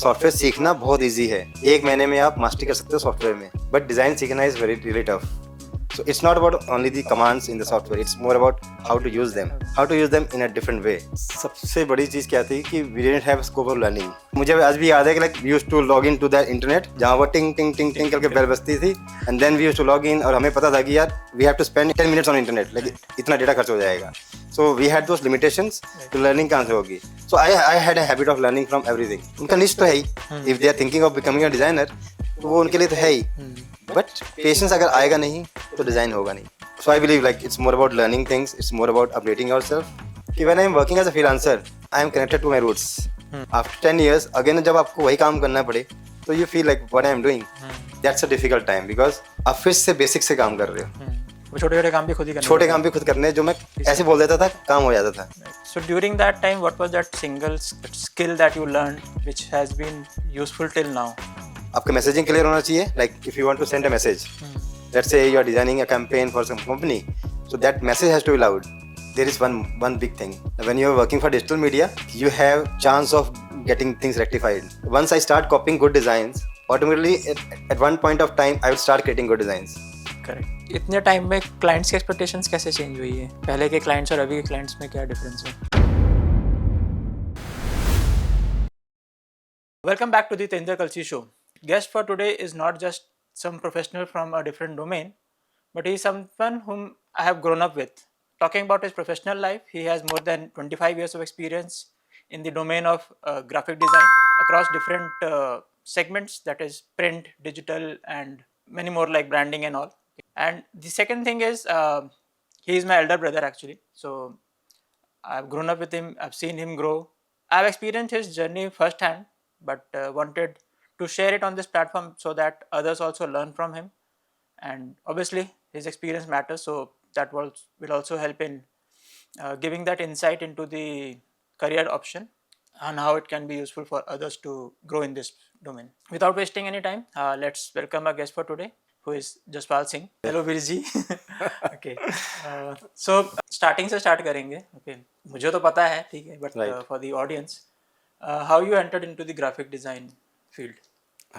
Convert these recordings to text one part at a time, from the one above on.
Software सीखना बहुत easy है, 1 महीने में आप मास्टरी कर सकते हो सॉफ्टवेयर में, बट डिजाइन सीखना is very really tough. So it's not about only the commands in the software, it's more about how to use them in a different way. सबसे बड़ी चीज़ क्या थी कि we didn't have scope of learning. मुझे आज भी याद है कि like we used to log in to the internet, जहाँ वो टिंग टिंग टिंग टिंग करके बेल बजती थी, and then we used to log in और हमें पता था कि यार we have to spend 10 minutes on internet, like इतना डेटा खर्च हो जाएगा. So we had those limitations, तो learning कहाँ से होगी? So I had a habit of learning from everything. उनका niche तो है ही, if they are thinking of becoming a designer, तो वो उनके लिए तो है ही. बट पेशेंस अगर आएगा नहीं तो डिज़ाइन होगा नहीं. So I believe like it's more about learning things, it's more about updating yourself. कि when I am working as a freelancer I am connected to my roots. After 10 years again जब आपको वही काम करना पड़े तो you feel like what I am doing, that's a difficult time because आप फिर से बेसिक से काम कर रहे हो. वो छोटे छोटे काम भी खुद ही करने छोटे काम भी खुद करने जो मैं ऐसे बोल देता था काम हो जाता था. So during that time, what was that single skill that you learned which has been useful till now? आपका मैसेजिंग क्लियर होना चाहिए. Like if you want to send a message, let's say you are designing a campaign for some company, so that message has to be loud. There is one big thing. When you are working for digital media, you have chance of getting things rectified. Once I start copying good designs, automatically at one point of time I will start creating good designs. Correct. इतने time में clients की expectations कैसे change हुई है? पहले के clients और अभी के क्लाइंट्स में क्या डिफरेंस है? Welcome back to the Tendra Kalsi Show. Guest for today is not just some professional from a different domain, but he is someone whom I have grown up with. Talking about his professional life, he has more than 25 years of experience in the domain of graphic design across different segments, that is print, digital, and many more like branding and all. And the second thing is he is my elder brother actually. So I've grown up with him, I've seen him grow. I've experienced his journey firsthand, but wanted to share it on this platform so that others also learn from him. And obviously his experience matters, so that will also help in giving that insight into the career option and how it can be useful for others to grow in this domain. Without wasting any time, let's welcome our guest for today, who is Jaspal Singh. Hello Veer ji. Okay. So starting से start करेंगे. Okay. मुझे तो पता है, ठीक है, but Right. For the audience, how you entered into the graphic design field?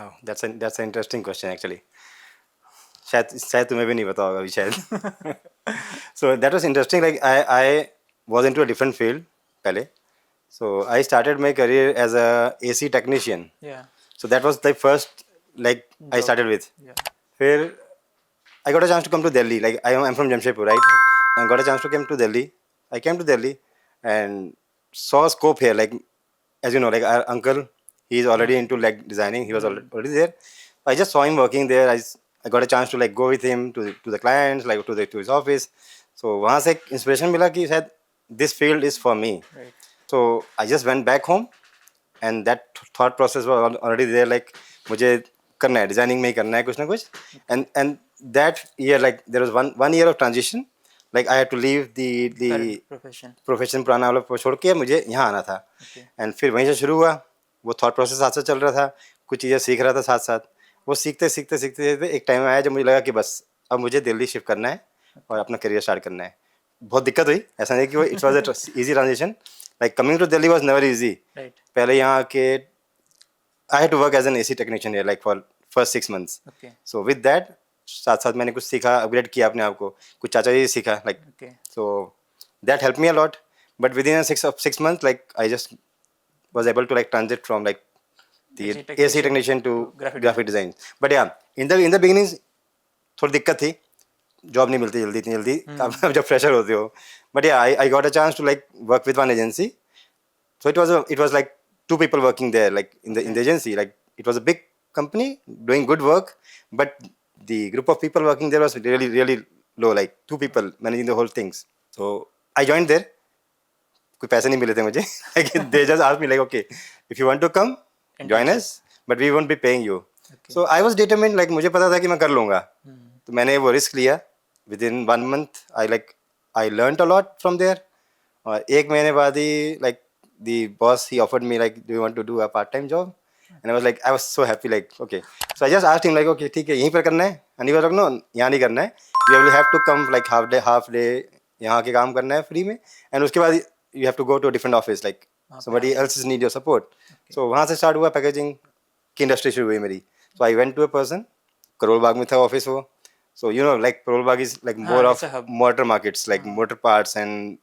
Oh, that's an interesting question actually. शायद तुम्हें भी नहीं पता होगा अभी शायद. So that was interesting. Like I was into a different field पहले. So I started my career as a AC technician. Yeah. So that was the first like I started with. Yeah. फिर I got a chance to come to Delhi. Like I'm from Jamshedpur, right? I got a chance to come to Delhi. I came to Delhi and saw scope here. Like as you know, like our uncle, he is already into like designing. He was already there. I just saw him working there. I got a chance to like go with him to the clients, like to his office. So वहाँ से एक inspiration मिला कि शायद this field is for me. Right. So I just went back home and that thought process was already there. Like मुझे करना है, designing में ही करना है कुछ ना कुछ. And that year, like there was one year of transition. Like I had to leave the profession पुराना वाला छोड़ के मुझे यहाँ आना था. And फिर वहीं से शुरू हुआ. वो थॉट प्रोसेस साथ साथ चल रहा था, कुछ चीज़ें सीख रहा था साथ साथ. वो सीखते एक टाइम आया जब मुझे लगा कि बस अब मुझे दिल्ली शिफ्ट करना है और अपना करियर स्टार्ट करना है. बहुत दिक्कत हुई, ऐसा नहीं कि वो it was a easy transition. Like coming to Delhi was never easy. पहले यहाँ के I had to work as an AC technician here like for first 6 months. सो विद दैट साथ साथ मैंने कुछ सीखा, अपग्रेड किया अपने आप को, कुछ चाचा जी सीखा like. So that help me a lot. But with in 6 months like I just was able to like transit from like the AC technician to graphic design. But yeah, in the beginning थोड़ी दिक्कत थी, job नहीं मिलती जल्दी इतनी जल्दी आप जब फ्रेशर होते हो. But yeah, I got a chance to like work with one agency. So it was like 2 people working there like in the agency. Like it was a big company doing good work, but the group of people working there was really low, like 2 people managing the whole things. So I joined there. कोई पैसे नहीं मिले थे मुझे. They just asked me like, okay, if you want to come, join us, but we won't be paying you. So I was determined, like मुझे पता था कि मैं कर लूँगा. तो मैंने वो रिस्क लिया. Within 1 month, I learned a lot from there. और 1 महीने बाद ही like the boss he offered me like, do you want to do a part-time job? And I was so happy, like okay. So I just asked him like, okay, ठीक है, यहीं पर करना है? And he was like, no, यहाँ नहीं करना है. You will have to come like half day, यहाँ के काम करना है फ्री में. And उसके बाद you have to go to a different office, like somebody else need your support. So वहाँ से start हुआ पैकेजिंग की इंडस्ट्री शुरू हुई मेरी. So I went to a person, Karol Bagh में था ऑफिस वो. So you know like Karol Bagh is like more it's of a hub. motor markets, like motor parts and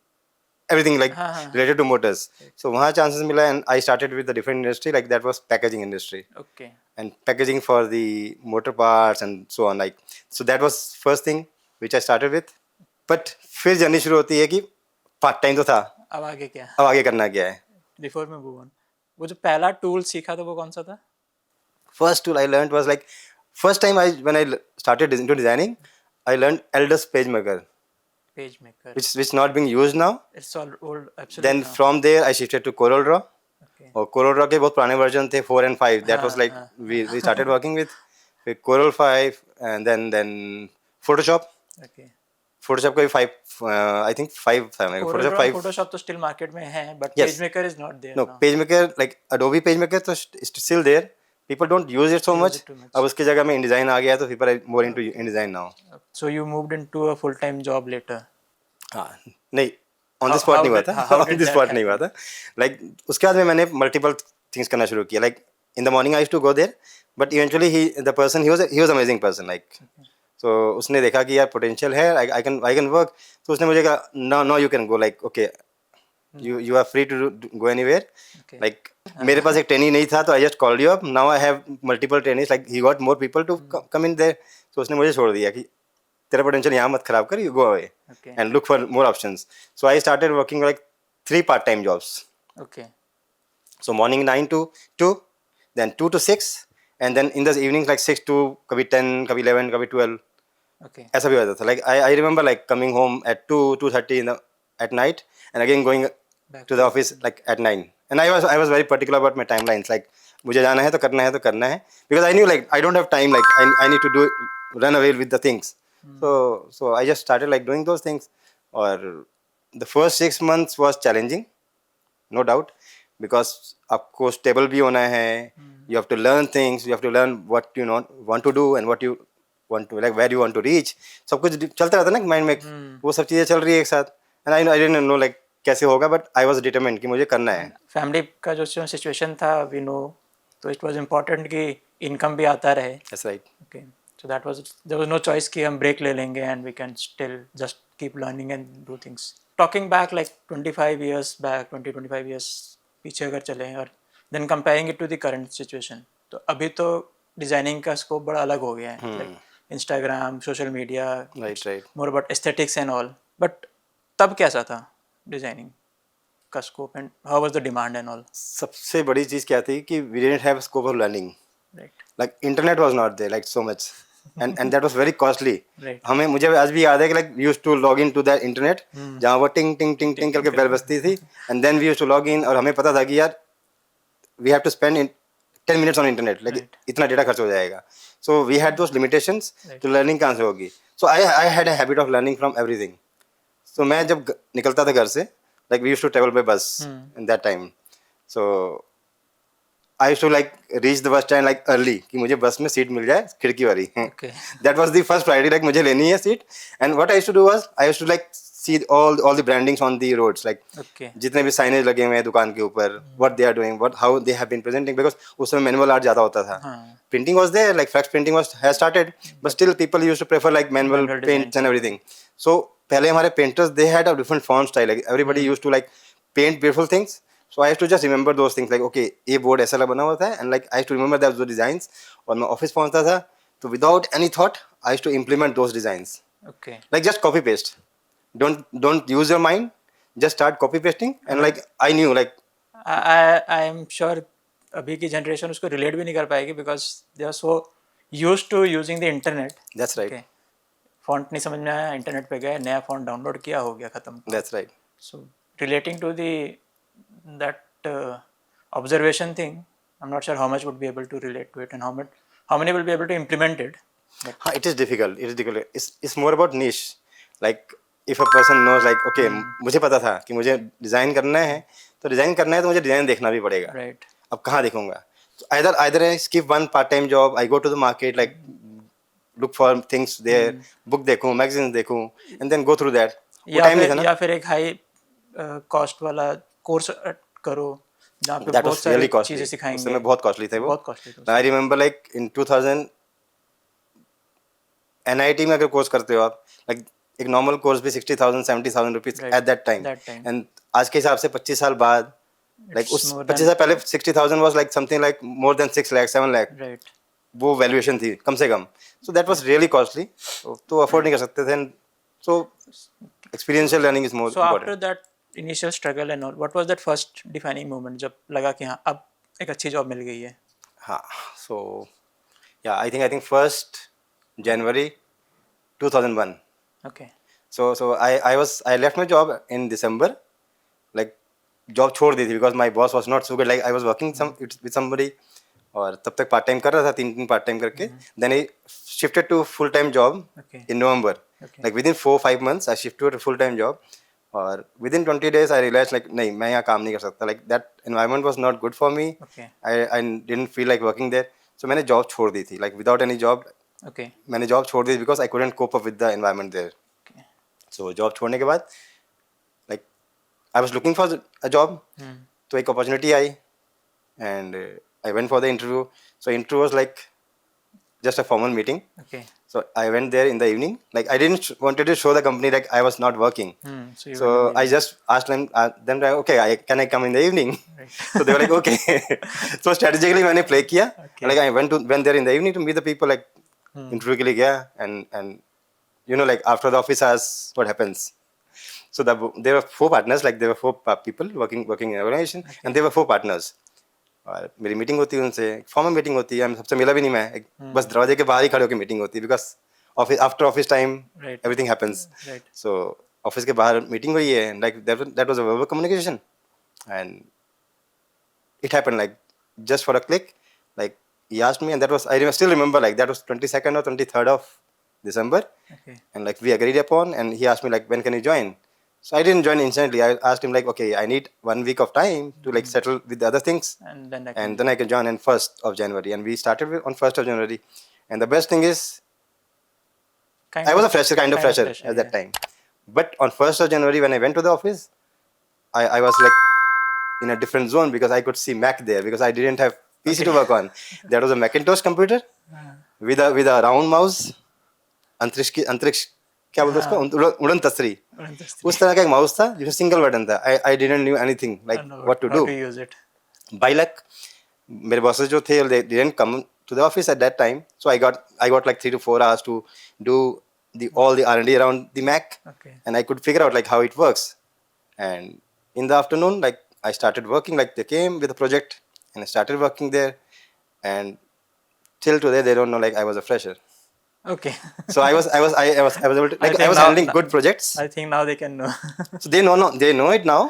everything like related to motors. So वहाँ chances मिला and I started with a different industry, like that was packaging industry. Okay. And packaging for the motor parts and so on, like so that was first thing which I started with. But फिर journey शुरू होती है कि part time तो था, अब आगे क्या? अब आगे करना क्या है. बिफोर में मूव ऑन, वो जो पहला टूल सीखा था वो कौन सा था? First tool I learned was like first time when I started into designing, I learned Elders PageMaker, page maker. which not being used now. It's all old absolutely. Then from there I shifted to CorelDRAW. Okay. और CorelDRAW के बहुत पुराने version थे 4 and 5. That was like we started working with Corel 5 and then Photoshop. Okay. Photoshop का भी 5 I think 5 था मेरे को. Photoshop 5. फोटोशॉप तो स्टिल मार्केट में है, but Yes. PageMaker is not there No, PageMaker like Adobe PageMaker तो still there. People don't use it so much. it too much. अब उसकी जगह में InDesign आ गया तो people are more into InDesign now. So you moved into a full time job later. हाँ नहीं on the How- spot how नहीं हुआ did- था. how on did the that spot नहीं हुआ था. लाइक उसके बाद में मैंने मल्टीपल थिंग्स करना शुरू किया. Like in the morning I used to go there, but eventually the person he was amazing person. Like so उसने देखा कि यार पोटेंशियल है, आई कैन वर्क. तो उसने मुझे कहा no you can go, like okay you are free to go anywhere. Like मेरे पास एक ट्रेनिंग नहीं था तो I just called you up. Now I have multiple trainings, like he got more people to come in there. तो उसने मुझे छोड़ दिया कि तेरा पोटेंशियल यहाँ मत खराब कर, you go away Okay. and look for more options. So I started working like 3 part-time jobs. Okay. So morning 9 to 2, then 2 to 6, and then in the evenings like 6 to कभी 10, कभी 11, कभी 12. ओके. ऐसा भी होता था. Like I remember like coming home at 2:30 at night and again going Back to the office like at 9. And I was very particular about my timelines. Like मुझे जाना है तो करना है because I knew like I don't have time. Like I need to run away with the things. So I just started like doing those things. Or the first 6 months was challenging, no doubt, because आपको stable भी होना है. You have to learn things. You have to learn what you want to do and what you want to, like where you want to reach. सब कुछ चलता रहता है ना माइंड में. वो सब चीज़ें चल रही है एक साथ. And I didn't know like कैसे होगा, but I was determined कि मुझे करना है. फैमिली का जो सिचुएशन था वी नो, तो इट वाज इम्पोर्टेंट कि इनकम भी आता रहे. That's right. Okay, so there was no choice कि हम break ले लेंगे and we can still just keep learning and do things. Talking back like 25 years back, 20-25 years पीछे अगर चलें और then comparing it to the current situation, तो अभी तो डिजाइनिंग का स्कोप बड़ा अलग हो गया है. Like Instagram, social media, Right. more about aesthetics and all. But तब कैसा था डिजाइनिंग का scope and how was the demand and all? सबसे बड़ी चीज़ क्या थी कि we didn't have scope of learning. Right. Like internet was not there like so much. And that was very costly. Right. हमें मुझे आज भी याद है कि like we used to log in to that internet जहाँ वो टिंग टिंग टिंग टिंग करके बेल बजती थी. And then we used to log in और हमें पता था कि यार we have to spend 10 minutes on internet. Like इतना डेटा खर्च हो जाएगा. So we had those limitations. तो learning कहाँ से होगी? So I had a habit of learning from everything. So मैं जब निकलता था घर से, like we used to travel by bus in that time. So I used to like reach the bus stand like early कि मुझे बस में सीट मिल जाए खिड़की वाली. Okay. That was the first priority, like मुझे लेनी है seat. And what I used to do was I used to like see all the brandings on the roads, like Okay. जितने भी साइनेज लगे हुए हैं दुकान के ऊपर, what they are doing, how they have been presenting, because उस समय मैनुअल आर्ट ज़्यादा होता था. Printing was there, like flex printing has started, but still people used to prefer like manual paints and everything. So पहले हमारे painters, they had a different font style, like everybody used to like paint beautiful things. So I used to just remember those things, like okay ये board ऐसा बना हुआ था, and like I used to remember those designs. और मैं office पहुंचता था तो without any thought I used to implement those designs. Okay. Like just copy paste. Don't use your mind. Just start copy pasting, and like I knew like I am sure अभी की generation उसको relate भी नहीं कर पाएगी because they are so used to using the internet. that's right. Okay. Font नहीं समझ में आया, इंटरनेट पे गए, नया फॉन्ट डाउनलोड किया, हो गया खत्म. That's right. So relating to that observation thing, I'm not sure how much would be able to relate to it and how many will be able to implement it. But हाँ, it is difficult. It's more about niche. Like if a person knows like okay मुझे पता था कि मुझे design करना है, तो design करना है तो मुझे डिज़ाइन देखना भी पड़ेगा. right. अब कहाँ देखूंगा? So either I skip one part-time job, I go to the market, like look for things there, book देखूं, magazines देखूं, and then go through that. वो time नहीं था ना. या फिर एक हाई कॉस्ट वाला कोर्स करो जहाँ पे That बहुत was really सारी costly. चीज़ें उस सिखाएंगे. समय बहुत costly थे वो. बहुत costly थे. I remember like in 2000 NIT में अगर कोर्स करते हो आप, like एक नॉर्मल कोर्स भी 60,000 70,000 rupees Right. At that time. That time. And आज के हिसाब से 25 साल बाद, लाइक It's उस more 25 than साल पहले 60,000 was like something like more than 6 lakh 7 lakh. right. वो वैल्यूएशन थी कम से कम. So that was really costly. तो अफोर्ड नहीं कर सकते थे. So experiential learning is more So after important. that initial struggle and all, what was that first defining moment जब लगा कि हाँ अब एक अच्छी जॉब मिल गई है? हाँ. सो या I think first January 2001. Okay. So I left my job in December. Like job छोड़ दी थी because my boss was not so good. Like I was working with somebody और तब तक पार्ट टाइम कर रहा था, 3 पार्ट टाइम करके. Then I shifted to full time job Okay. In November. Okay. Like within 4-5 months I shift to full time job. और within 20 days I realise like नहीं, मैं यहाँ काम नहीं कर सकता. Like that environment was not good for me. Okay. I didn't feel like working there. So मैंने job छोड़ दी थी. Like without any job Okay. मैंने जॉब छोड़ दी because I couldn't cope up with the environment there. Okay. So job छोड़ने के बाद like I was looking for a job. तो एक अपॉर्चुनिटी आई and I went for the interview. So interview was like just a formal meeting. Okay. So I went there in the evening. Like I didn't wanted to show the company like I was not working. So you So went I just asked them okay, can I come in the evening? Right. So they were like okay. So strategically मैंने play किया. Okay. Like I went there in the evening to meet the people. Like interview के लिए गया and you know like after the office hours what happens. So there were 4 partners. Like there were 4 people working in an organization. Okay. And there were 4 partners. और मेरी meeting होती है उनसे, formal meeting होती है. सबसे मिला भी नहीं मैं, बस दरवाजे के बाहर ही खड़े होकर मीटिंग होती है because office after office time Right. Everything happens. Right. So office के बाहर मीटिंग हुई है. Like that was a verbal communication and it happened like just for a click. Like he asked me and that was I still remember like that was 22nd or 23rd of December. Okay. And like we agreed upon and he asked me like when can you join. So I didn't join instantly. I asked him like okay, I need 1 week of time to like settle with the other things And then and then I can join on 1st of January. And we started on 1st of January. And the best thing is I was a fresher, kind of fresher at that time. But on 1st of January when I went to the office, I was like in a different zone because I could see Mac there because I didn't have PC to work on. There was a Macintosh computer with a round mouse. अंतरिक्ष क्या बोलते हैं उसको, उड़न तस्री. उस तरह का एक माउस था जिसमें सिंगल बटन था. I didn't knew anything like what to do. use it. By luck मेरे बॉसेस जो थे they didn't come to the office at that time, so I got like 3 to 4 hours to do all the R&D around the Mac. Okay. And I could figure out like how it works. And in the afternoon like I started working. Like they came with a project and I started working there. And till today they don't know like I was a fresher. Okay. So I was able to like I was now- handling good projects. I think now they can know. So they know it now,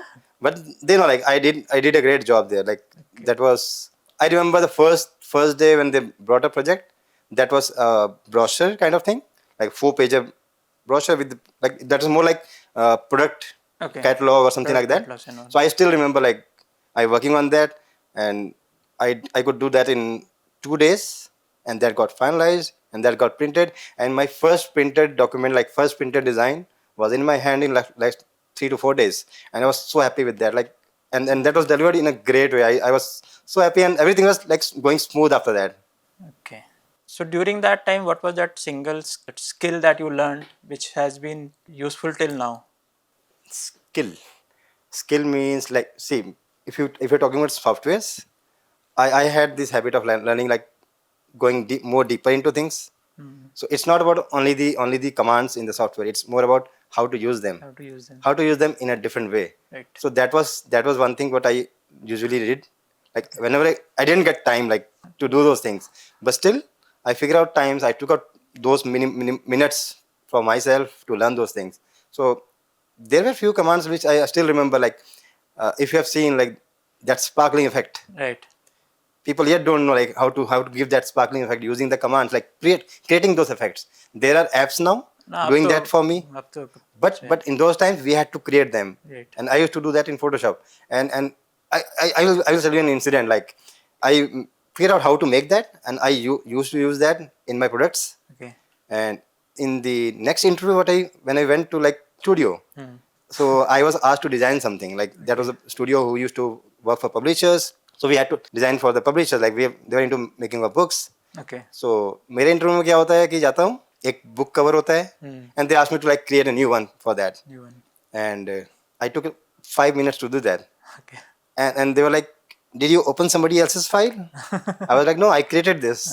but they know like I did a great job there. Like that was, I remember the first day when they brought a project. That was a brochure kind of thing, like 4-page brochure with like that is more like product Okay. catalog or something Product like that. catalogs and all. So I still remember like I working on that, and I could do that in 2 days, and that got finalized and that got printed. And my first printed document, like first printed design, was in my hand in like 3 to 4 days, and I was so happy with that. Like and that was delivered in a great way. I was so happy, and everything was like going smooth after that. Okay. So during that time, what was that single skill that you learned which has been useful till now? Skill means like, see, if you're talking about softwares, I had this habit of learning like going more deeper into things. So it's not about only the commands in the software. It's more about how to use them. How to use them. How to use them in a different way. Right. So that was one thing what I usually did. Like whenever I didn't get time like to do those things, but still I figure out times. I took out those minutes for myself to learn those things. So there were few commands which I still remember. Like if you have seen like that sparkling effect, Right. people yet don't know like how to give that sparkling effect using the commands, like creating those effects. There are apps now No, doing that for me. But in those times we had to create them. Right. And I used to do that in Photoshop. And I will tell you an incident. Like I figured out how to make that, and I used to use that in my products. Okay. And in the next interview when I went to like studio, so I was asked to design something. Like that was a studio who used to work for publishers. So we had to design for the publishers. Like they were into making of books. Okay. So मेरे interview में क्या होता है कि जाता हूँ, एक book cover होता है, and they asked me to like create a new one for that, New one. and I took 5 minutes to do that, Okay. and they were like, did you open somebody else's file? I was like, no, I created this,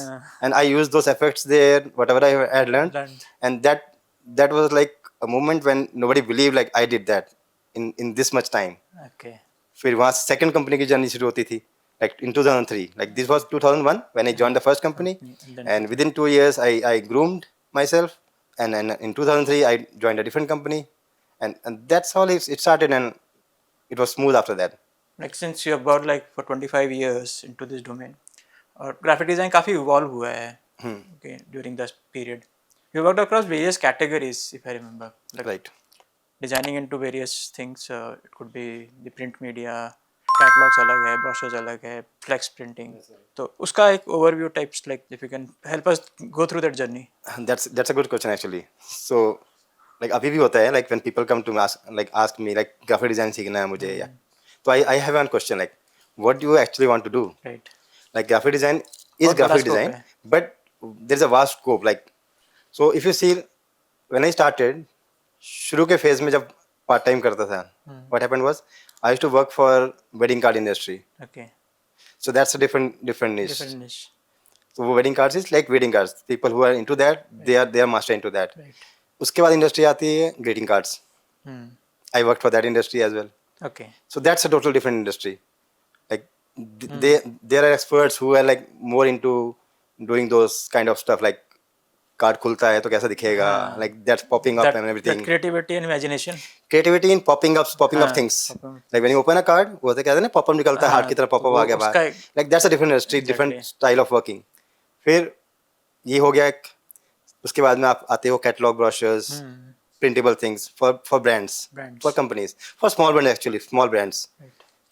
and I used those effects there, whatever I had learned, and that was like a moment when nobody believed like I did that in this much time. Okay. फिर वहाँ second company की journey शुरू होती थी, like in 2003. Like this was 2001 when I joined the first company, and within 2 years I groomed myself, and then in 2003 I joined a different company, and that's how it started, and it was smooth after that. Like since you have worked like for 25 years into this domain, और graphic design काफी evolve हुआ है okay, during this period. You worked across various categories, if I remember. Like Right. designing into various things. It could be the print media, catalogs अलग है, brochures अलग है, flex printing. तो उसका एक overview types, like if you can help us go through that journey. That's a good question actually. So like अभी भी होता है, like when people come to ask me like graphic design सीखना है मुझे या, तो I have one question like, what do you actually want to do? Right. Like graphic design is बहुत बड़ा graphic scope design, है. but there's a vast scope. Like, so if you see, when I started, शुरू के phase में जब part time करता था, what happened was I used to work for wedding card industry. Okay. So that's a different niche. Different niche. So wedding cards is like wedding cards. People who are into that, they are master into that. Right. उसके बाद industry आती है greeting cards. I worked for that industry as well. Okay. So that's a total different industry. Like there are experts who are like more into doing those kind of stuff, like card खुलता है तो कैसा दिखेगा, like that's popping up and everything. That creativity and imagination. Creativity in popping up things. Like when you open a card, वो तो कहते हैं ना pop up निकलता है, हार्ट की तरह pop up आ गया बाहर. Like that's a different industry, different style of working. फिर ये हो गया एक, उसके बाद में आप आते हो catalog brochures, printable things for brands, for companies, for small brands actually, small brands.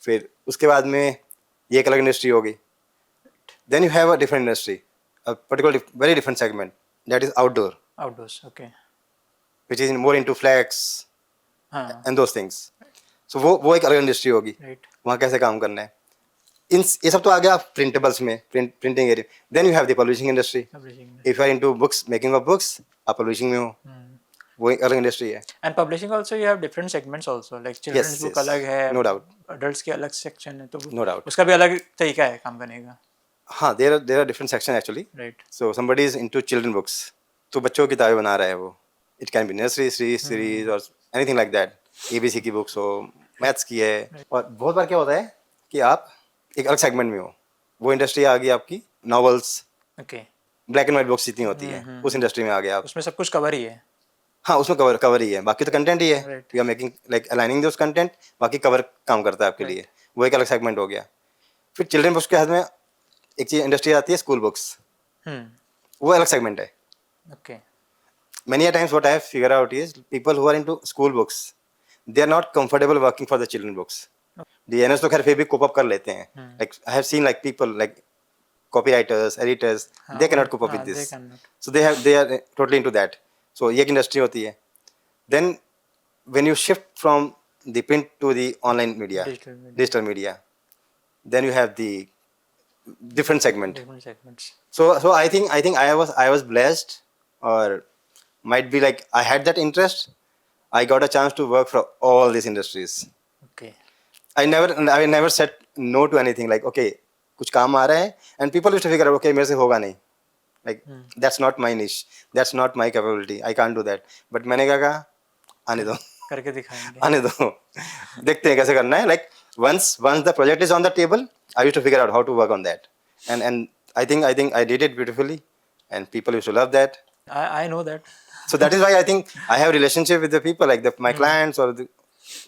फिर उसके बाद में ये एक अलग industry होगी. Then you have a different industry, a particularly very different segment, that is outdoor. Outdoors, okay. Which is more into flex and those things. So वो एक अलग industry होगी. Right. वहाँ कैसे काम करना है. ये सब तो आ गया printables में, printing area. Then you have the publishing industry. If you are into books, making of books, आप publishing में हो. वो एक अलग industry है. And publishing also you have different segments also, like children's book अलग है, no doubt. Adults के अलग section है, तो no doubt. उसका भी अलग तरीका है काम करने का. हाँ, there are different sections actually. Right. So somebody is into children books, तो बच्चों की किताबें बना रहा है वो. It can be nursery series or anything like that. ABC की books हो, maths की है. और बहुत बार क्या होता है कि आप एक अलग segment में हो. वो industry आ गई आपकी novels. Okay. Black and white books जितनी होती है, उस industry में आ गए आप. उसमें सब कुछ cover ही है. हाँ, उसमें cover ही है. बाकी तो content ही है. Right. We are making like aligning those content. बाकी cover काम करता है आपके लिए. वो एक अलग segment हो गया. फिर children books के हाथ में एक चीज इंडस्ट्री आती है, स्कूल बुक्स. वो अलग सेगमेंट है. Okay. Many a times what I have figured out is people who are into school books, they are not comfortable working for the children books. DNS तो खैर फिर भी cope up कर लेते हैं. Like I have seen like people like copywriters, editors, they cannot cope up with this. So they are totally into that. So ये एक industry होती है. Then when you shift from the print to the online media, digital media, then you have the different segment. Different segments. So I think I was blessed, or might be like I had that interest. I got a chance to work for all these industries. Okay. I never said no to anything. Like okay, कुछ काम आ रहा है, and people used to figure out okay मेरे से होगा नहीं. Like that's not my niche, that's not my capability. I can't do that. But मैंने क्या कहा, आने दो. करके दिखाएंगे. आने दो. देखते हैं कैसे करना है. Like once the project is on the table, I used to figure out how to work on that, and I think I did it beautifully, and people used to love that. I know that. So that is why I think I have relationship with the people, like my clients or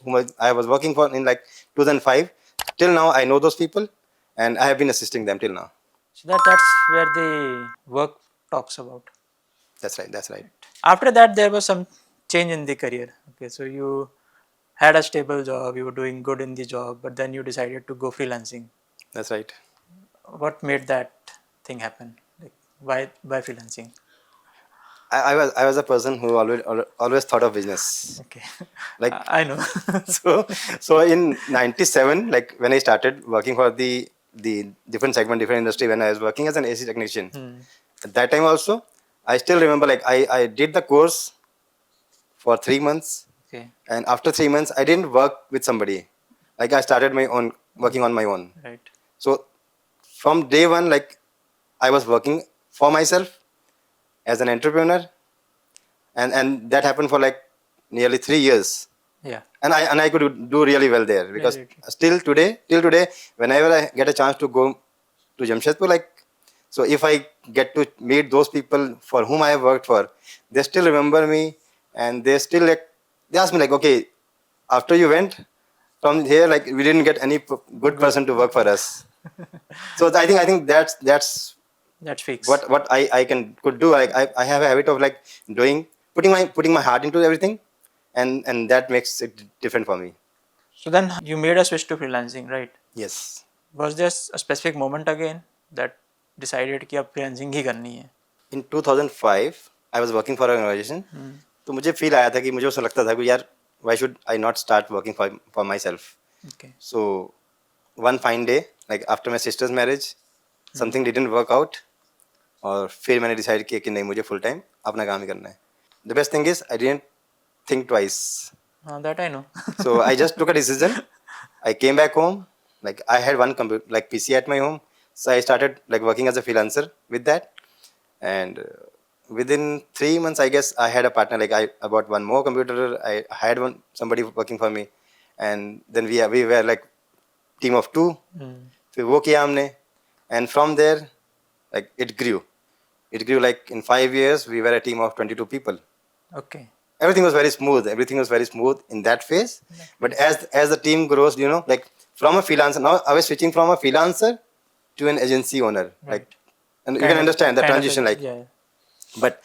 whom I was working for in like 2005. Till now, I know those people, and I have been assisting them till now. So that's where the work talks about. That's right. After that, there was some change in the career. Okay, so you had a stable job, you were doing good in the job, but then you decided to go freelancing. That's right. What made that thing happen? Like why freelancing? I was a person who always thought of business. Okay. Like I know. so in 97, like when I started working for the different segment, different industry, when I was working as an AC technician. At that time also, I still remember, like I did the course for 3 months, Okay. and after 3 months I didn't work with somebody. Like I started my own, working on my own. Right. So from day one, like I was working for myself as an entrepreneur, and that happened for like nearly 3 years. Yeah. And I could do really well there, because Really true. till today, whenever I get a chance to go to Jamshedpur, like, so if I get to meet those people for whom I have worked for, they still remember me, and they still, like, they ask me like, okay, after you went from here, like we didn't get any good person to work for us. So I think that's That's fixed. what I could do. Like I have a habit of like doing, putting my heart into everything, and that makes it different for me. So then you made a switch to freelancing, right? Yes. Was there a specific moment again that decided कि अब freelancing ही करनी है? In 2005 I was working for an organization. तो मुझे feel आया था कि मुझे उससे लगता था कि यार why should I not start working for myself. Okay. So one fine day, like after my sister's marriage, something didn't work out, और फिर मैंने डिसाइड किया कि नहीं, मुझे फुल टाइम अपना काम ही करना है. The best thing is I didn't think twice. That I know. So I just took a decision. I came back home. Like I had one computer, like PC at my home. So I started like working as a freelancer with that. And within 3 months, I guess I had a partner. Like I bought one more computer. I had somebody working for me. And then we were like team of two. फिर वो किया हमने. And from there, like it grew. It grew like in 5 years, we were a team of 22 people. Okay. Everything was very smooth. Everything was very smooth in that phase. But as the team grows, you know, like from a freelancer, now I was switching from a freelancer to an agency owner. Like, and you can understand the transition. Like, Yeah. but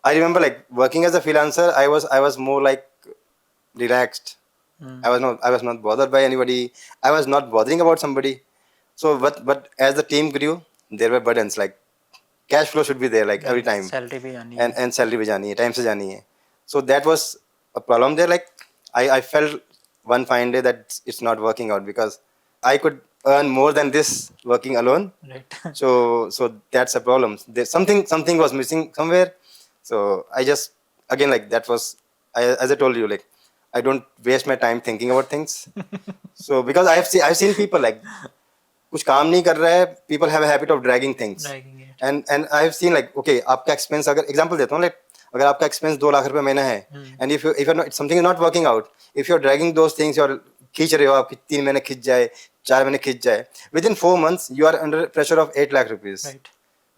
I remember like working as a freelancer, I was more like relaxed. I was not bothered by anybody. I was not bothering about somebody. So but as the team grew, there were burdens, like cash flow should be there, like every time. Salary भी आनी है. And salary भी जानी है, time से जानी है. So that was a problem there. Like I felt one fine day that it's not working out, because I could earn more than this working alone. Right. So that's a problem. There's something was missing somewhere. So I just, again, like that was, as I told you, like I don't waste my time thinking about things. So because I've seen people like कुछ काम नहीं कर रहा है, people have a habit of dragging things. Dragging it. And I have seen like, okay, आपका expense, अगर example देता हूँ, like अगर आपका expense 2 लाख रुपए महीना है, and if you're not, something is not working out, if you're dragging those things, you're खींच रहे हो, आपकी 3 महीने खींच जाए, 4 महीने खींच जाए, within 4 months you are under pressure of 8 lakh rupees. Right.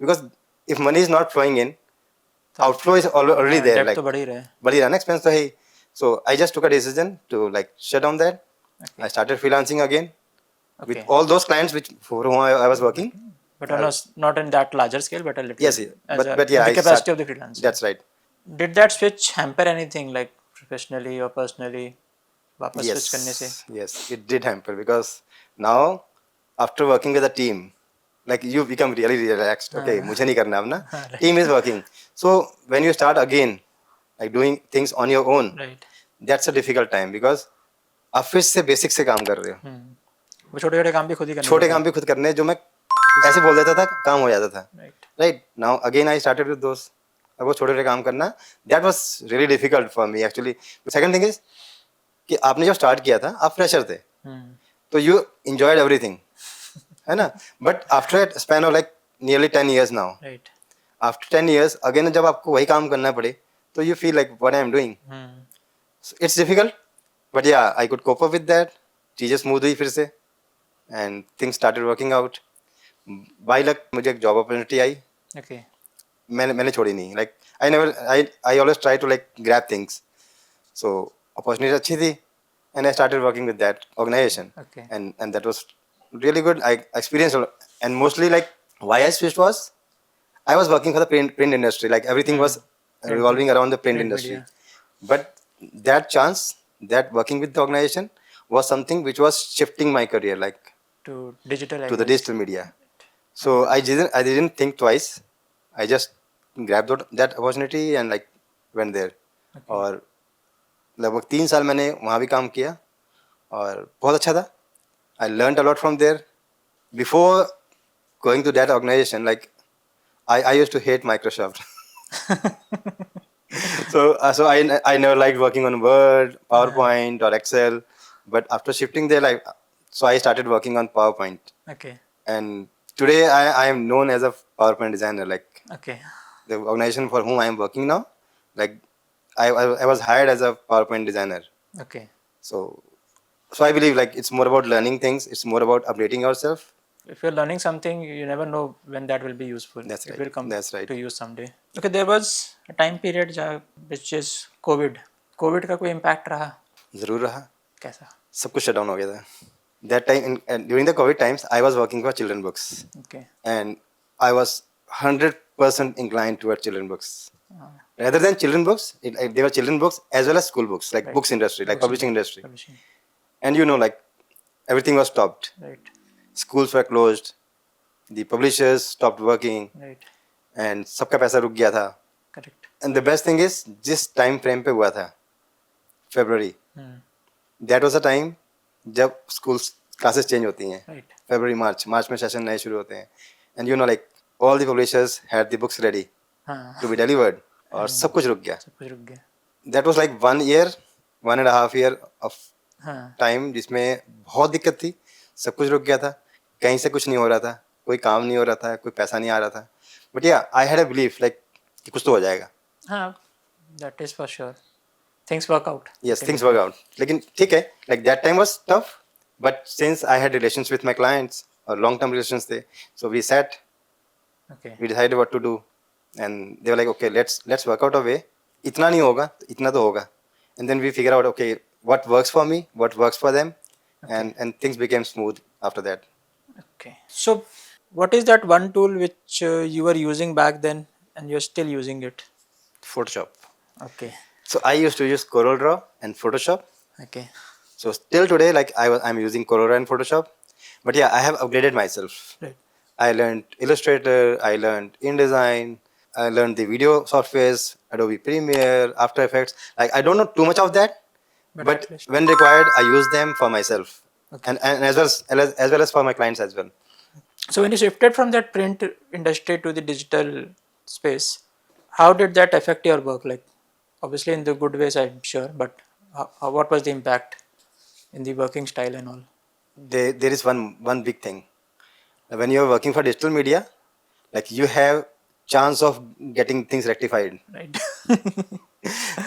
Because if money is not flowing in, outflow is already there. Debt Like तो बढ़ ही रहा है. बढ़ ही रहा है ना, expense तो है ही. So I just took a decision to like shut down that. I started freelancing again with all those clients for whom I was working. But not in that larger scale, but a little. Yes, bit, but yeah, the I capacity of the freelance. That's right. Did that switch hamper anything, like professionally or personally? वापस switch करने से? Yes, it did hamper, because now after working with a team, like you become really relaxed. Okay, मुझे नहीं करना अब ना. Team is working. So when you start again, like doing things on your own, Right. that's a difficult time, because आप फिर से basic से काम कर रहे हो. वो छोटे-छोटे काम भी खुद ही करने. छोटे काम भी खुद करने, जो मैं ऐसे बोल देता था, काम हो जाता था. Right. Now again I started with those. अब वो छोटे-छोटे काम करना, that was really difficult for me actually. The second thing is कि आपने जब स्टार्ट किया था, आप फ्रेशर थे, तो you enjoyed everything, है ना? But after a span of like nearly 10 years now, Right. after 10 years again जब आपको वही काम करना पड़े, तो you feel like what I am doing. So it's difficult, but yeah, I could cope up with that. चीजें smooth हुई फिर से, and things started working out. By luck मुझे एक job opportunity आई. Okay. मैंने छोड़ी नहीं. Like I always try to like grab things. So opportunity अच्छी थी, and I started working with that organization. Okay. And that was really good. I experienced a lot. And mostly like why I switched was I was working for the print industry. Like everything was revolving around the print industry. media. But that chance, that working with the organization was something which was shifting my career, like To digital. to the digital media. So I didn't think twice. I just grabbed that opportunity and like went there. Okay. और लगभग 3 साल मैंने वहाँ भी काम किया और बहुत अच्छा था. I learned a lot from there. Before going to that organization, like I used to hate Microsoft. So I never liked working on Word, PowerPoint, or Excel. But after shifting there, like so I started working on PowerPoint. Okay. And today I am known as a PowerPoint designer. Like Okay. the organization for whom I am working now, like I was hired as a PowerPoint designer. Okay. So I believe like it's more about learning things. It's more about updating yourself. If you're learning something, you never know when that will be useful. That's It right. will come That's right. to use someday. Okay, there was a time period which is COVID. COVID का कोई impact रहा? जरूर रहा. कैसा? सब कुछ shut down हो गया था. That time during the COVID times, I was working for children books, Okay. and I was 100% inclined towards children books. Rather than children books, they were children books as well as school books, like Right. books industry, like Books publishing industry. Publishing. And you know, like everything was stopped. Right. Schools were closed. The publishers stopped working, Right. and सबका पैसा रुक गया था. Correct. And the best thing is, जिस time frame पे हुआ था, February. Hmm. That was the time जब schools classes change होती हैं. Right. February, March में session नए शुरू होते हैं. And you know, like all the publishers had the books ready हाँ. to be delivered. और सब कुछ रुक गया. सब कुछ रुक गया. That was like 1 year, 1.5 year of हाँ. time जिसमें बहुत दिक्कत थी. सब कुछ रुक गया था. कहीं से कुछ नहीं हो रहा था. कोई काम नहीं हो रहा था. कोई पैसा नहीं आ रहा था. But yeah, I had a belief like कि कुछ तो हो जाएगा. हाँ. That is for sure. Things work out. Yes, things work out. लेकिन ठीक है. Like that time was tough. But since I had relations with my clients or long-term relations थे, so we sat. Okay. We decided what to do, and they were like, okay, let's work out a way. इतना नहीं होगा, इतना तो होगा. And then we figure out, okay, what works for me, what works for them, and things became smooth after that. Okay. So, what is that one tool which you were using back then and you're still using it? Photoshop. Okay. So I used to use CorelDRAW and Photoshop. Okay. So still today, like I'm using CorelDRAW and Photoshop, but yeah, I have upgraded myself. Right. I learned Illustrator, I learned InDesign, I learned the video softwares, Adobe Premiere, After Effects. Like I don't know too much of that, But but at least- when required, I use them for myself, Okay. and as well as for my clients as well. So, when you shifted from that print industry to the digital space, how did that affect your work? Like, obviously in the good ways, I'm sure, but what was the impact in the working style and all? There is one big thing. When you are working for digital media, like you have chance of getting things rectified. Right.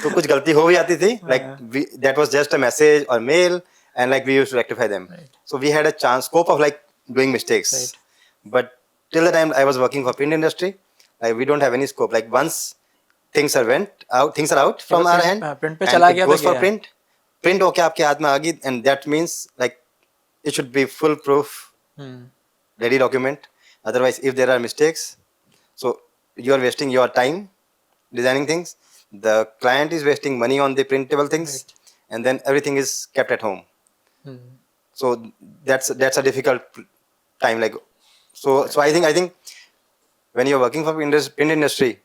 तो कुछ गलती हो भी आती थी, like that was just a message or mail, and like we used to rectify them. Right. So we had a scope of like doing mistakes. Right. But till the time I was working for print industry, like we don't have any scope. Like once things are out from our hand, print पे and चला it गया goes तो for गया. print होके आपके हाथ में आ गई, and that means like it should be full proof, ready document. Otherwise, if there are mistakes, so you are wasting your time designing things. The client is wasting money on the printable things, Right. and then everything is kept at home. So that's a difficult time. Like so I think when you're working for print industry,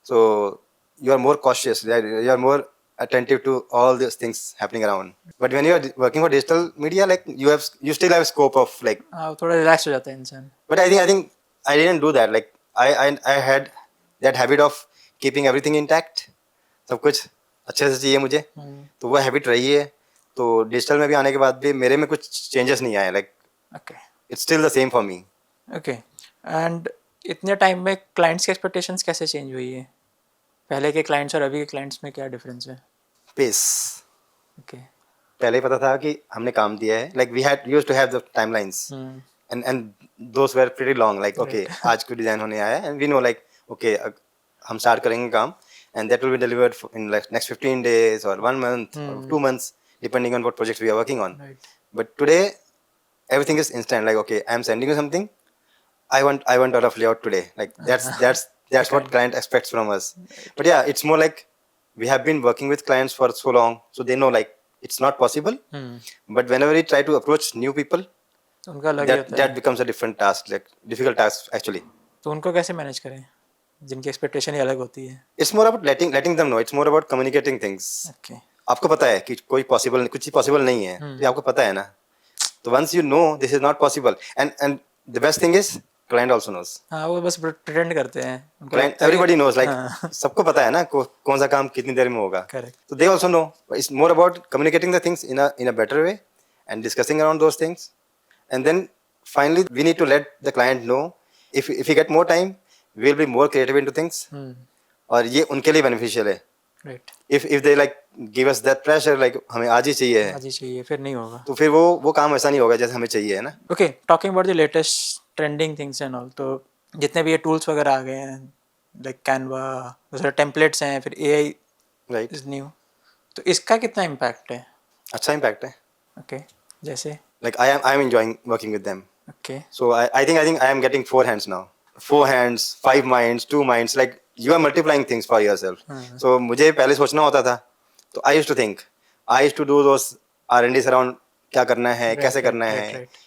so you are more cautious. You are more attentive to all these things happening around. But when you are working for digital media, like you still have scope of like. हाँ, थोड़ा relax हो जाता है इंसान. But I think I didn't do that. Like I had that habit of keeping everything intact. सब कुछ अच्छे से चाहिए मुझे. तो वो हैबिट रही है. तो डिजिटल में भी आने के बाद भी मेरे में कुछ चेंजेस नहीं आए. Like Okay. it's still the same for me. Okay. And इतने टाइम में क्लाइंट्स की एक्सपेक्टेशंस कैसे चेंज हुई है? पहले के क्लाइंट्स और अभी के क्लाइंट्स में क्या डिफरेंस है? Pace. Okay. पहले ही पता था कि हमने काम दिया है. Like we used to have the timelines. And those were pretty long. Like okay, आज कोई डिजाइन होने आया है, and we know like okay, हम स्टार्ट करेंगे काम, and that will be delivered in like next 15 days or 1 month or 2 months, depending on what projects we are working on. Right. But today, everything is instant. Like okay, I'm sending you something. I want a rough layout today. Like that's what client expects from us. But yeah, it's more like we have been working with clients for so long, so they know like it's not possible. But whenever we try to approach new people, तो उनका अलग ही होता है. that becomes a different task, like difficult task actually. तो उनको कैसे manage करें? जिनकी एक्सपेक्टेशन ही अलग होती है. It's more about letting them know. It's more about communicating things. Okay. आपको पता है कि कोई पॉसिबल कुछ चीज पॉसिबल नहीं है, तो ये आपको पता है ना. तो once you know this is not possible, and the best thing is client also knows. हाँ, वो बस प्रिटेंड करते हैं. उनको Client लगता है कि- everybody knows, like हाँ. सबको पता है ना कौन सा काम कितनी देर में होगा. Correct. So they also know. It's more about communicating the things in a better way and discussing around those things, and then finally we need to let the client know if we get more time, we'll be more creative into things. और ये उनके लिए beneficial है. Right. If they like give us that pressure, like हमें आज ही चाहिए है, आज ही चाहिए, फिर नहीं होगा. तो फिर वो काम ऐसा नहीं होगा जैसे हमें चाहिए है ना. Okay, talking about the latest trending things and all, तो जितने भी ये tools वगैरह आ गए हैं, like Canva, दूसरे templates हैं, फिर AI Right. is new, तो इसका कितना impact है? अच्छा impact है. Okay, जैसे? Like I am enjoying working with them. Okay. So I think I am getting 4 hands now. 4 hands, 5 minds, 2 minds. Like you are multiplying things for yourself. So मुझे पहले सोचना होता था. तो I used to think. I used to do those R&Ds around क्या करना है, कैसे करना है. Right.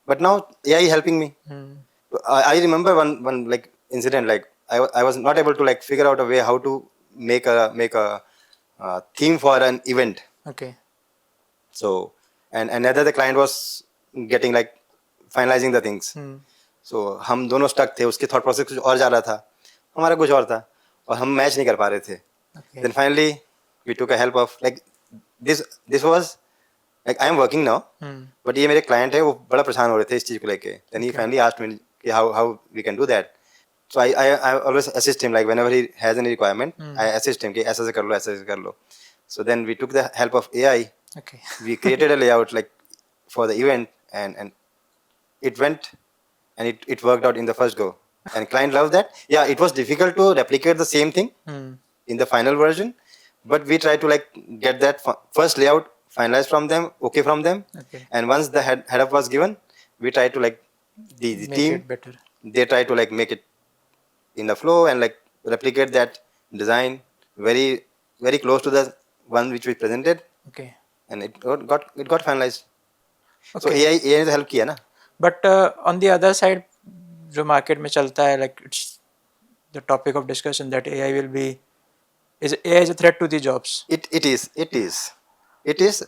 But now AI helping me. I remember one like incident, like I was not able to like figure out a way how to make a theme for an event. Okay. So and another the client was getting like finalizing the things. So हम दोनों stuck थे, उसके thought process कुछ और जा रहा था, हमारा कुछ और था, और हम मैच नहीं कर पा रहे थे. Okay. Then finally we took a help of like this was like I am working now, but ये मेरे client है, वो बड़ा परेशान हो रहे थे इस चीज को लेके. Then he finally asked me कि how we can do that. So I always assist him, like whenever he has any requirement, I assist him कि ऐसा से कर लो, ऐसा से कर लो. So then we took the help of AI. Okay. We created a layout like for the event, and it went, and it worked out in the first go, and client loved that. Yeah, it was difficult to replicate the same thing in the final version, but we tried to like get that first layout finalized from them, okay from them. Okay. And once the head up was given, we tried to like the Make team, it better. they tried to like make it in the flow and like replicate that design very very close to the one which we presented, Okay. and it got finalized. So Okay. AI ने तो help किया ना. But on the other side, जो market में चलता है, like it's the topic of discussion that AI will be AI is a threat to the jobs. It is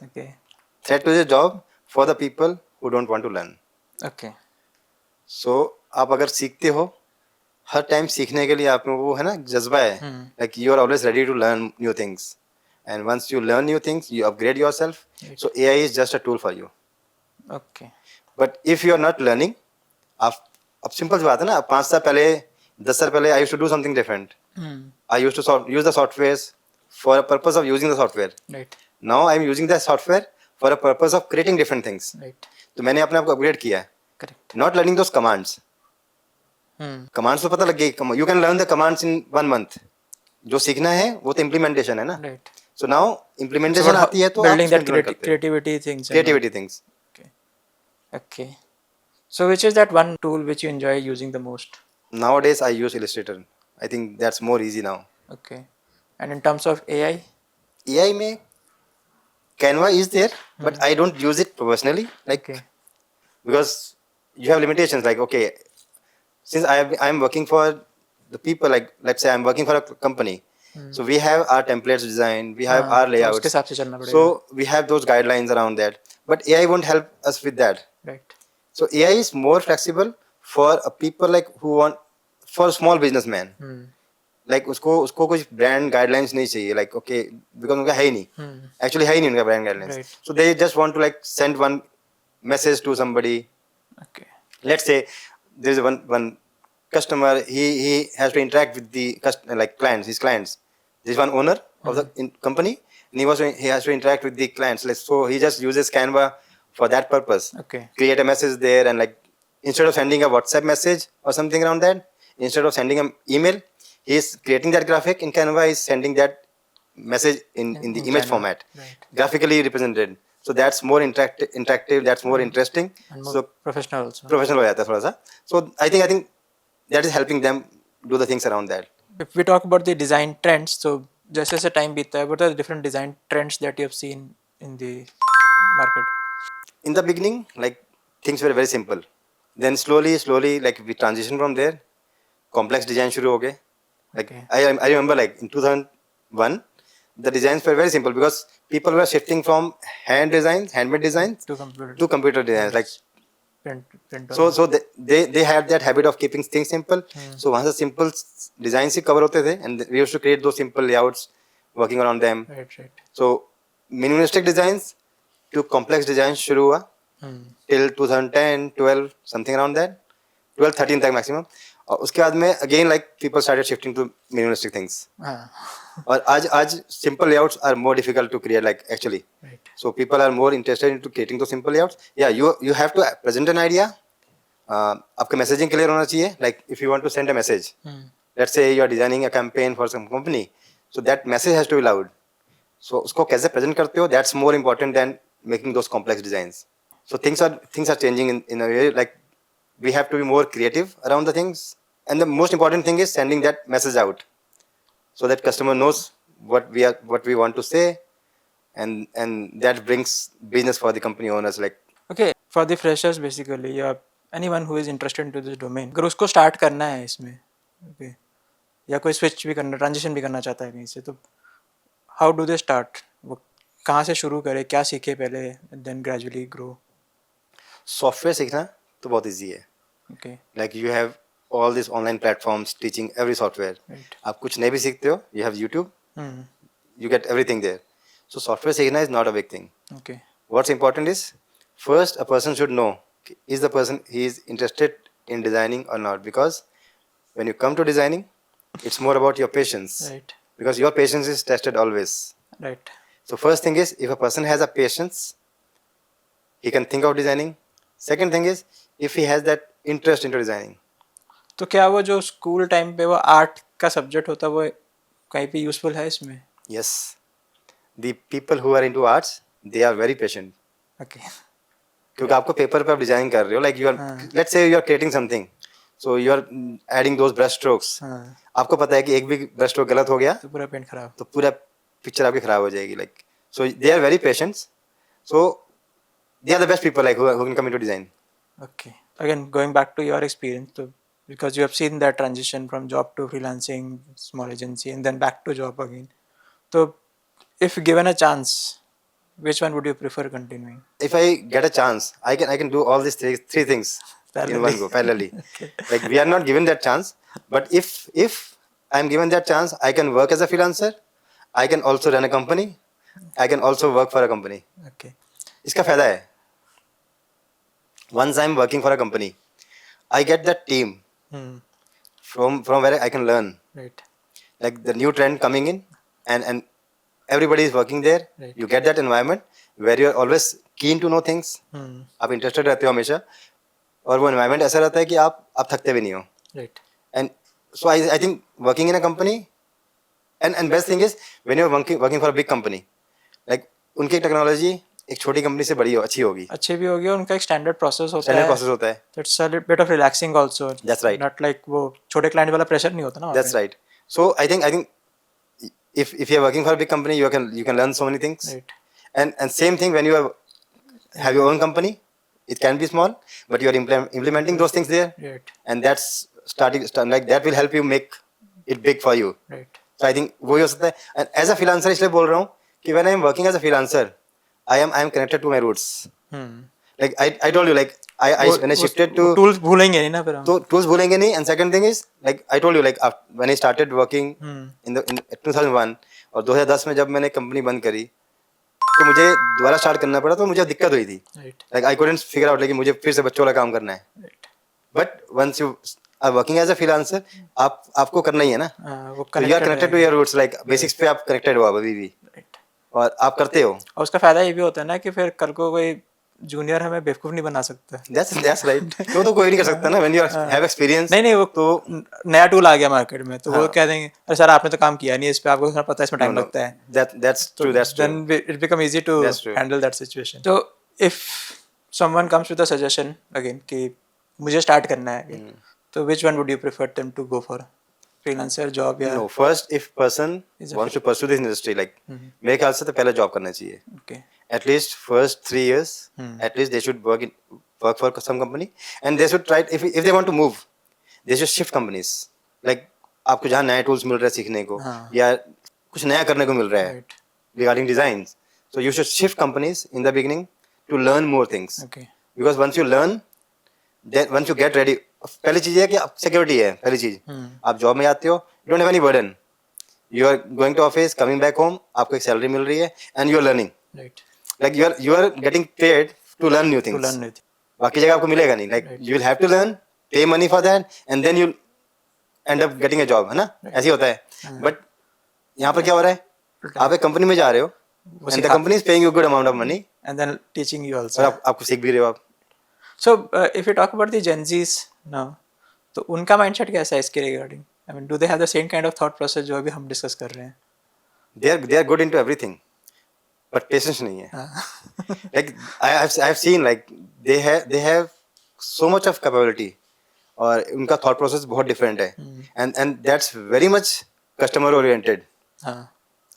Okay. threat to the job for the people who don't want to learn. Okay. So आप अगर सीखते हो, हर time सीखने के लिए आप में वो है ना जज्बा है, like you are always ready to learn new things, and once you learn new things you upgrade yourself. So AI is just a tool for you. Okay. But if you are not learning, आप अब simple सी बात है ना, 5 साल पहले 10 साल पहले I used to do something different. I used to use the softwares for a purpose of using the software. Right. Now I am using the software for a purpose of creating different things. Right. तो मैंने अपने आप को upgrade किया है. Correct. Not learning those commands. Commands तो पता लग गई. You can learn the commands in 1 month. जो सीखना है वो तो implementation है ना. Right. So now implementation आती है तो building आप that creativity things. creativity things. Okay. Okay. So which is that one tool which you enjoy using the most? Nowadays I use Illustrator. I think that's more easy now. Okay. And in terms of AI? AI में Canva is there, but I don't use it professionally. Like Okay. because you have limitations. Like okay, since I am working for the people, like let's say I'm working for a company, so we have our templates designed, we have our तो layouts, उसके हिसाब से चलना पड़ेगा. so we have those guidelines around that, but AI won't help us with that. Right. So AI is more flexible for a people like who want, for small businessman, like उसको कुछ brand guidelines नहीं चाहिए, like okay, because उनका है ही नहीं, actually है ही नहीं उनका brand guidelines. Right. So they just want to like send one message to somebody. Okay. Let's say there's one customer, he has to interact with the like clients, his clients. There's one owner of the company, and he has to interact with the clients. So he just uses Canva for that purpose. Okay. Create a message there, and like instead of sending a WhatsApp message or something around that, instead of sending an email, he's creating that graphic in Canva. He's sending that message in the image Canva. format, Right. graphically represented. So that's more interactive. That's more interesting. And more So professional also. Professional हो जाता है थोड़ा सा. So I think that is helping them do the things around that. If we talk about the design trends, so जैसे जैसे time बीतता है, what are the different design trends that you have seen in the market? In the beginning, like things were very simple. Then slowly, like we transition from there. Complex design शुरू हो गए. Like Okay. I remember like in 2001, the designs were very simple because people were shifting from handmade designs To computer. to computer designs. Like Print so they had that habit of keeping things simple. So वहाँ से simple designs ही cover होते थे, and we used to create those simple layouts, working around them. right. So minimalistic designs to complex designs शुरू हुआ till 2010, 12, something around that. 12, 13 तक maximum. और उसके बाद में again like people started shifting to minimalistic things. हाँ. और आज simple layouts are more difficult to create, like actually. Right. So people are more interested into creating those simple layouts. Yeah, you have to present an idea. आपका messaging clear होना चाहिए. Like if you want to send a message, let's say you are designing a campaign for some company, so that message has to be loud. So उसको कैसे present करते हो, that's more important than making those complex designs. So things are changing in a way, like we have to be more creative around the things, and the most important thing is sending that message out, so that customer knows what we want to say, and that brings business for the company owners. Like Okay, for the freshers basically, या anyone who is interested into this domain, अगर उसको start करना है इसमें, okay, या कोई switch भी करना, transition भी करना चाहता है कहीं से, तो how do they start? वो कहाँ से शुरू करे, क्या सीखे पहले, and then gradually grow. Software सीखना तो बहुत ईजी है. Okay. Like you have all these online platforms teaching every software. Right. आप कुछ नहीं भी सीखते हो, you have YouTube, you get everything there. So software सीखना is not a big thing. Okay. What's important is, first a person should know, is the person he is interested in designing or not, because when you come to designing, it's more about your patience. Right. Because your patience is tested always. Right. So first thing is, if a person has a patience, he can think of designing. Second thing is, if he has that interest into designing. तो क्या वो जो school time पे वो art का subject होता है वो कहीं पे यूजफुल है इसमें? Yes, the people who are into arts, they are very patient. Okay. क्योंकि आपको पेपर पे आप डिजाइन कर रहे हो, like you are, let's say you are creating something, so you are adding those brush strokes. आपको पता है कि एक भी brush stroke गलत हो गया तो पूरा पेंट खराब. तो पूरा पिक्चर आपकी खराब हो जाएगी. Like so they are very patient, so they are the best people, like who can come into design. Okay. Again, going back to your experience, so because you have seen that transition from job to freelancing, small agency, and then back to job again. So, if given a chance, which one would you prefer continuing? If I get a chance, I can do all these three things in one go parallelly. Okay. Like we are not given that chance, but if I am given that chance, I can work as a freelancer. I can also run a company. I can also work for a company. Okay. इसका फायदा है. Once I am working for a company, I get that team from where I can learn. Right. Like the new trend coming in, and everybody is working there. Right. You get that environment where you are always keen to know things. आप interested रहते हो हमेशा, और वो environment ऐसा रहता है कि आप थकते भी नहीं हो. Right. And so I think working in a company, and best thing is when you are working for a big company, like उनकी टेक्नोलॉजी एक छोटी कंपनी से बड़ी अच्छी होगी. अच्छी भी होगी, उनका एक स्टैंडर्ड प्रोसेस होता है. स्टैंडर्ड प्रोसेस होता है. It's a little bit of relaxing also. That's right. Not like वो छोटे क्लाइंट वाला प्रेशर नहीं होता ना. That's right. So I think if you are working for a big company, you can learn so many things. Right. And same thing when you have your own company, it can be small, but you are implementing those things there. Right. And that's like that will help you make it big for you. Right. So I think वही हो सकता है. And as a freelancer इसलिए बोल रहा हूँ कि when I am working as a freelancer, I am connected to my roots. Like I told you, like when I shifted to tools भूलेंगे नहीं ना फिर हम. तो tools भूलेंगे नहीं. And second thing is, like I told you, like when I started working in 2001 और 2010 में जब मैंने कंपनी बंद करी, तो मुझे दोबारा स्टार्ट करना पड़ा, तो मुझे दिक्कत हुई थी. Right. Like I couldn't figure out, like मुझे फिर से बच्चों वाला काम करना है. Right. But once you are working as a freelancer, आपको करना ही है ना. वो So you are connected to your roots, like basics पे आप connected हो अभी भी, और आप करते हो. और उसका फायदा ये भी होता है ना कि फिर कल को कोई जूनियर हमें बेवकूफ नहीं बना सकता. That's right. तो कोई नहीं कर सकता ना when you have experience. नहीं वो तो नया टूल आ गया मार्केट में, तो वो कह देंगे अरे सर आपने तो काम किया नहीं इस पे, आपको पता है इसमें टाइम लगता है. That's true. Then it become easy to handle that situation. So if someone comes with a suggestion again कि मुझे स्टार्ट करना है, तो which one would you prefer them to go for? Freelancer job या? No, first if person wants to pursue this industry, like मेरे ख्याल से तो पहले जॉब करना चाहिए. Okay. At least first 3 years, at least they should work for some company, and they should try, if they want to move, they should shift companies. Like आपको जहाँ नए टूल्स मिल रहे हैं सीखने को, हाँ. या कुछ नया करने को मिल रहा है Right. regarding designs. So you should shift companies in the beginning to learn more things. Okay. Because once you learn, then once you get ready, पहली चीज है कि सिक्योरिटी है पहली चीज. आप जॉब में आते हो, you don't have any burden. You are going to office, coming back home, आपको एक सैलरी मिल रही है, and you are learning. Right. Like you are getting paid to learn new To things. learn it. बाकी जगह आपको मिलेगा नहीं. Like Right. you will have to learn, pay money for that, and then you'll end up getting a job, है ना? ऐसे ही होता है. But यहाँ पर क्या हो रहा है? आप एक कंपनी में जा रहे हो, and the company is paying you a good amount of money, And then teaching you और also. आपको सीख भी रहे हो आप. So if you talk about the Gen Zs now, तो उनका mindset कैसा है इसके regarding? I mean, do they have the same kind of thought process जो अभी हम discuss कर रहे हैं? They are good into everything, but patience नहीं है. हाँ. Like I have seen like they have so much of capability, और उनका thought process बहुत different है, and that's very much customer oriented. हाँ.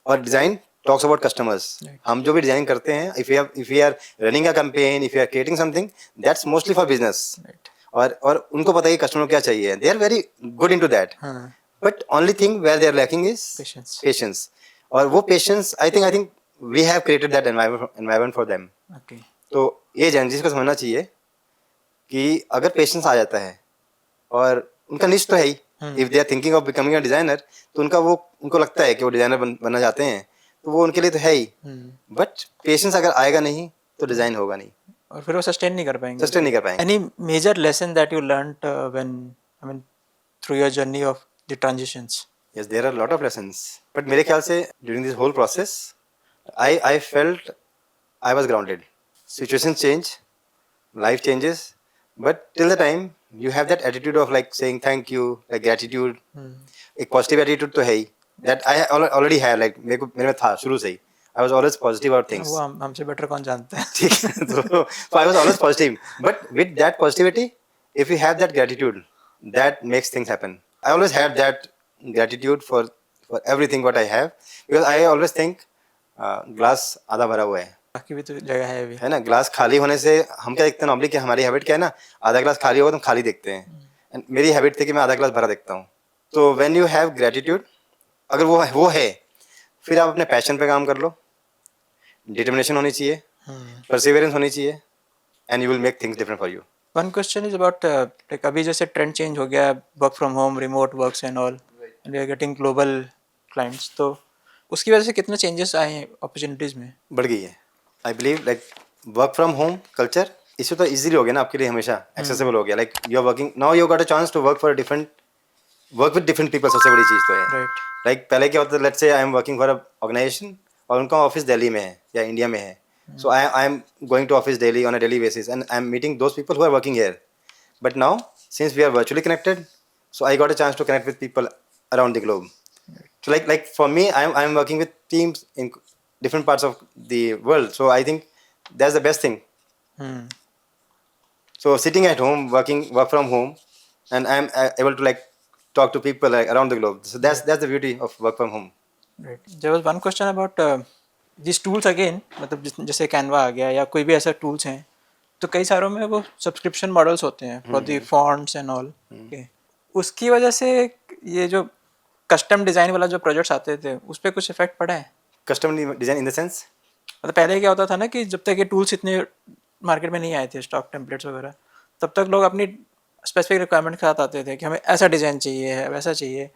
और design talks about customers. Right. हम जो भी डिजाइन करते हैं, if we are running a campaign, if we are creating something, that's mostly for business. Right. और उनको पता है कस्टमर क्या चाहिए. They are very good into that. हाँ. But only thing where they are lacking is patience. और वो patience, I think we have created that environment for them. Okay. तो ये Gen Zs को समझना चाहिए कि अगर पेशेंस आ जाता है, और उनका निश तो है ही, if they are thinking of becoming a designer, तो उनको लगता है कि वो डिजाइनर बनना चाहते हैं, तो वो उनके लिए तो है ही. बट पेशेंस अगर आएगा नहीं तो डिजाइन होगा नहीं, और फिर वो सस्टेन नहीं कर पाएंगे. Any major lesson that you learned through your journey of the transitions? Yes, there are a lot of lessons. But मेरे ख्याल से during this whole process, I felt I was grounded. Situations change, life changes, but till the time you have that attitude of like saying thank you, like gratitude. एक positive attitude तो है ही. That I already have, like मेरे में था शुरू से ही. I was always positive about things. वो हमसे better कौन जानता है. ठीक है. So I was always positive. But with that positivity, if you have that gratitude, that makes things happen. I always have that gratitude for everything what I have, because I always think glass आधा भरा हुआ है. बाकी भी तो जगह है अभी. है ना. ग्लास खाली होने से हम क्या देखते हैं नॉर्मली, कि हमारी हैबिट क्या है ना, आधा ग्लास खाली होगा तो हम खाली देखते हैं. एंड मेरी हैबिट थी कि मैं आधा ग्लास भरा देखता हूँ. तो व्हेन यू हैव ग्रेटिट्यूड, अगर वो है, फिर आप अपने पैशन पे काम कर लो. डिटर्मिनेशन होनी चाहिए, परसिवियरेंस होनी चाहिए, and you will make things different for you. One question is about like अभी जैसे ट्रेंड चेंज हो गया, work from home, remote works and all, and we are getting global clients, तो उसकी वजह से कितने चेंजेस आए हैं अपॉर्चुनिटीज में? बढ़ गई है. आई believe like work from home culture इससे तो इजीली हो गया ना आपके लिए, हमेशा एक्सेसिबल हो गया. Like you are working now, you got a chance to work with different people. सबसे बड़ी चीज़ तो है. राइट. लाइक पहले क्या होता है, let's say I am working for a organization, और उनका ऑफिस दिल्ली में है या इंडिया में है. So I am going to office daily on a daily basis, and I am meeting those people who are working here. But now, since we are virtually connected, so I got a chance to connect with people around the globe. So like for me, I am working with teams in different parts of the world. So I think that's the best thing. So sitting at home, work from home, and I am able to like talk to people like around the globe. So that's the beauty of work from home. Right. There was one question about these tools again, मतलब जैसे Canva आ गया या कोई भी ऐसा tools हैं, तो कई सारों में वो सब्सक्रिप्शन मॉडल्स होते हैं for the fonts and all. उसकी वजह से ये जो कस्टम डिज़ाइन वाला जो प्रोजेक्ट्स आते थे, उस पर कुछ इफेक्ट पड़ा है? Custom design in the sense, मतलब पहले क्या होता था ना कि जब तक ये टूल्स इतने मार्केट में नहीं आए थे, स्टॉक टेम्पलेट्स वगैरह, तब तक लोग अपनी स्पेसिफिक रिक्वायरमेंट के साथ आते थे कि हमें ऐसा डिज़ाइन चाहिए है, वैसा चाहिए.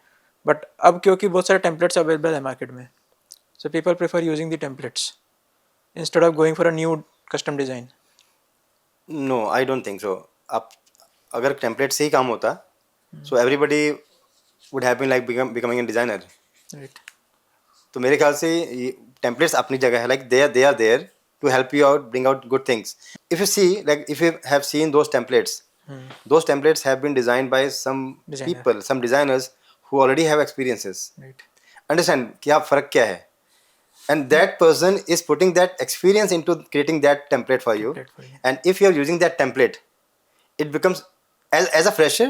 बट अब क्योंकि बहुत सारे टेम्पलेट्स अवेलेबल है मार्केट में, so people prefer using the templates instead of going for a new custom design. No, I don't think so. आप अगर टेम्पलेट से ही काम होता, so everybody would have been like becoming a designer. Right. तो मेरे ख्याल से ये टेम्पलेट्स अपनी जगह है. like they are there to help you out, bring out good things. If you see, like if you have seen those templates have been designed by some people, some designers who already have experiences. Right. Understand क्या फ़र्क क्या है? And that person is putting that experience into creating that template for you. And if you are using that template, it becomes, as a fresher,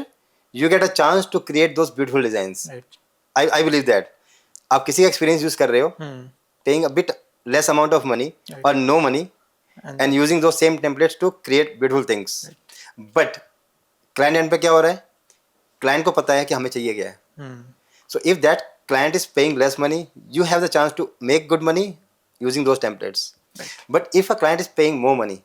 you get a chance to create those beautiful designs. Right. I believe that. आप किसी का experience use कर रहे हो, paying a bit less amount of money or no money, and using those same templates to create beautiful things. But client end पे क्या हो रहा है? Client को पता है कि हमें चाहिए क्या है. So if that client is paying less money, you have the chance to make good money using those templates. Right. But if a client is paying more money,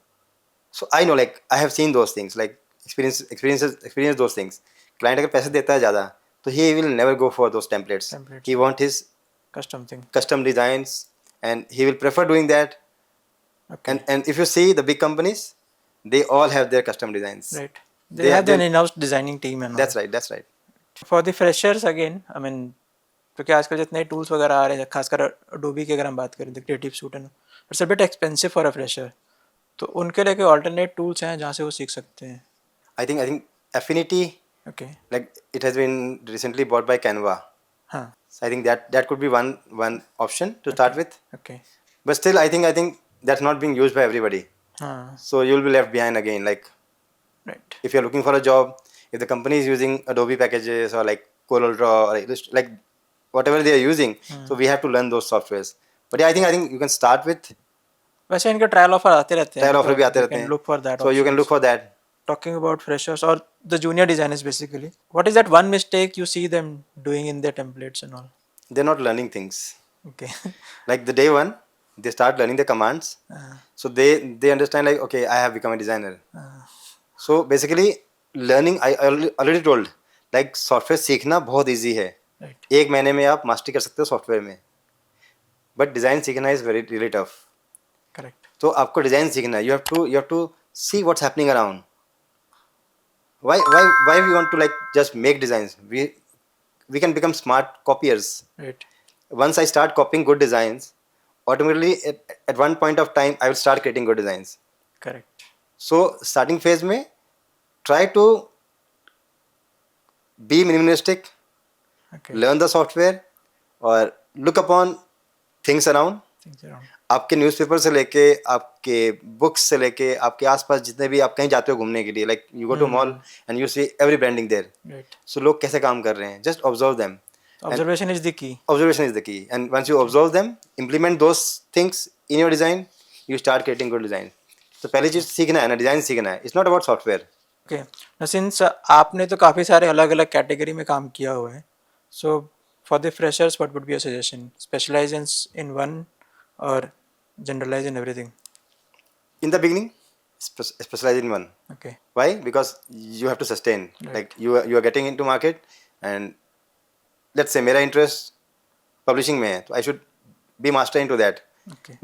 so I know, like I have seen those things, like experience those things. Client अगर पैसे देता है ज़्यादा, तो he will never go for those templates. Templates. He want his Custom thing. custom designs, and he will prefer doing that. Okay. And if you see the big companies, they all have their custom designs. Right. They have they- their in-house designing team and all. That's right. That's right. For the freshers again, I mean, क्योंकि आजकल जितने tools वगैरह आ रहे हैं, खासकर Adobe की अगर हम बात करें, creative suit and it's a bit expensive for a fresher, तो उनके लिए कोई ऑल्टरनेट टूल्स हैं जहाँ से वो सीख सकते हैं? I think Affinity, okay. like it has been recently bought by Canva. हाँ. So I think that could be one option to start with. Okay. But still, I think that's not being used by everybody. हाँ. So you'll be left behind again. Like right. if you're looking for a job, if the company is using Adobe packages or like Corel Draw or like whatever they are using, so we have to learn those softwares. But yeah, I think you can start with वैसे इनके trial offer आते रहते हैं. trial offer भी आते रहते हैं. Look for that. So you can look for that. Talking about freshers or the junior designers basically, what is that one mistake you see them doing in their templates and all? They're not learning things. Okay. Like the day one, they start learning the commands. So they understand like, okay, I have become a designer. So basically learning, I already told, like software सीखना बहुत easy है. Right. एक महीने में आप mastery कर सकते हो सॉफ्टवेयर में. बट डिज़ाइन सीखना is very really tough. Correct. तो आपको डिज़ाइन सीखना है. You have to see what's happening around. Why we want to like just make designs? We can become smart copiers. Right. Once I start copying good designs, automatically at one point of time I will start creating good designs. Correct. So starting phase में try to be minimalistic, Okay. learn the software or look upon things around. Things around. आपके newspaper से लेके, आपके books से लेके, आपके आसपास जितने भी आप कहीं जाते हो घूमने के लिए, like you go to mall and you see every branding there. Right. So लोग कैसे काम कर रहे हैं, just observe them. Observation is the key. Observation is the key, and once you observe them, implement those things in your design, you start creating good design. तो पहली चीज़ सीखना है ना, डिज़ाइन सीखना है. It's not about software. Okay. Now since आपने तो काफ़ी सारे अलग अलग कैटेगरी में काम किया हुआ है, so for the freshers what would be your suggestion? Specialize in one or generalize in everything? In the beginning, specialize in one. Okay. Why? Because you have to sustain. Right. Like you are getting into market, and let's say मेरा interest publishing में है, तो I should be master into that. Okay.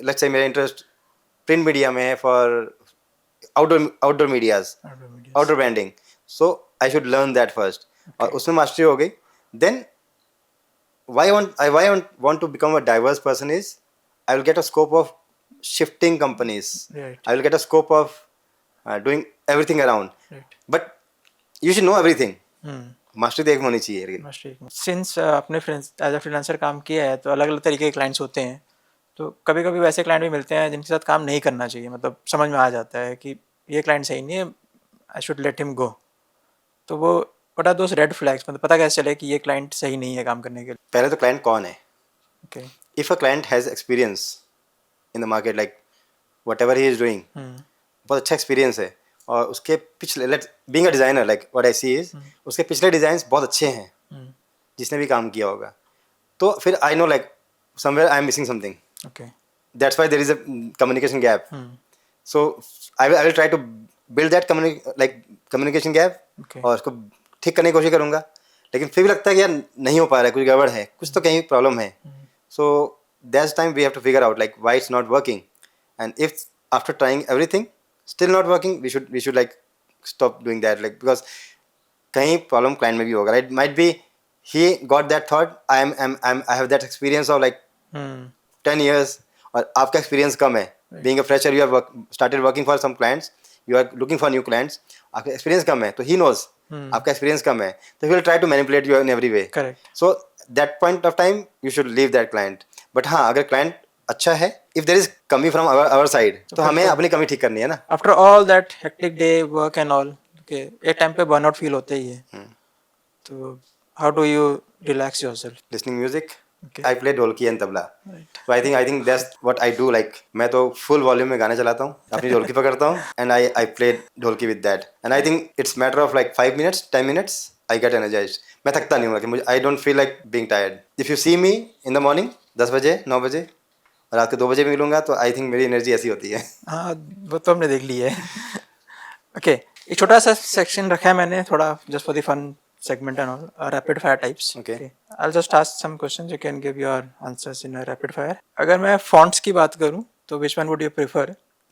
let's say मेरा interest print media में है for outdoor medias, outdoor branding. So I should learn that first. और उसमें mastery हो गई, then why I want to become a diverse person is I will get a scope of shifting companies. Right. I will get a scope of doing everything around. Right. But you should know everything. Hmm. Mastery तो एक होनी चाहिए. लेकिन since अपने as a freelancer काम किया है, तो अलग अलग तरीके के क्लाइंट्स होते हैं, तो कभी कभी वैसे क्लाइंट भी मिलते हैं जिनके साथ काम नहीं करना चाहिए, मतलब समझ में आ जाता है कि ये क्लाइंट सही नहीं है, I should let him go. तो वो what are those red flags, मतलब पता कैसे चले कि ये क्लाइंट सही नहीं है काम करने के लिए? पहले तो क्लाइंट कौन है. Okay. If a client has experience in the market, like whatever he is doing, बहुत अच्छा एक्सपीरियंस है, और उसके पिछले, let's being a designer, like what I see is उसके पिछले डिज़ाइंस बहुत अच्छे हैं जिसने भी काम किया होगा, तो फिर I know like somewhere I am missing something. Okay. That's why there is a communication gap. So I will try to build that communication gap, Okay. और उसको ठीक करने की कोशिश करूँगा. लेकिन फिर भी लगता है कि यार नहीं हो पा रहा है, कुछ गड़बड़ है, कुछ तो कहीं प्रॉब्लम है. So that's time we have to figure out like why it's not working, and if after trying everything still not working, we should like stop doing that, like because कहीं प्रॉब्लम क्लाइंट में भी होगा, right? Might be he got that thought, I have that experience of like 10 years, और आपका experience कम है. Being a fresher, you have started working for some clients, you are looking for new clients, आपका experience कम है, तो he knows आपका experience कम है, तो he will try to manipulate you in every way. Correct. So that point of time you should leave that client. But हाँ, अगर client अच्छा है, if there is कमी from our side, तो हमें अपनी कमी ठीक करनी है ना. After all that hectic day work and all, okay, एक टाइम पे बर्नआउट फील होता ही है, तो how do you relax yourself? Listening music. Okay. I play dholki and tabla. Right. So I think that's what I do. Like मैं तो full volume में गाने चलाता हूँ, अपनी ढोलकी पकड़ता हूँ, and I play dholki with that. And I think it's matter of like 5 minutes, 10 minutes. I get energized. मैं थकता नहीं हूँ, मुझे I don't feel like being tired. If you see me in the morning 10 बजे 9 बजे और रात के 2 बजे भी मिलूंगा तो आई थिंक मेरी एनर्जी ऐसी होती है. हाँ, वो तो हमने देख ली है. ओके, एक छोटा सा सेक्शन रखा है मैंने थोड़ा just for the fun segment and all rapid fire types. Okay. I'll just ask some questions, you can give your answers in a rapid fire. अगर मैं fonts की बात करूँ तो which one would you prefer,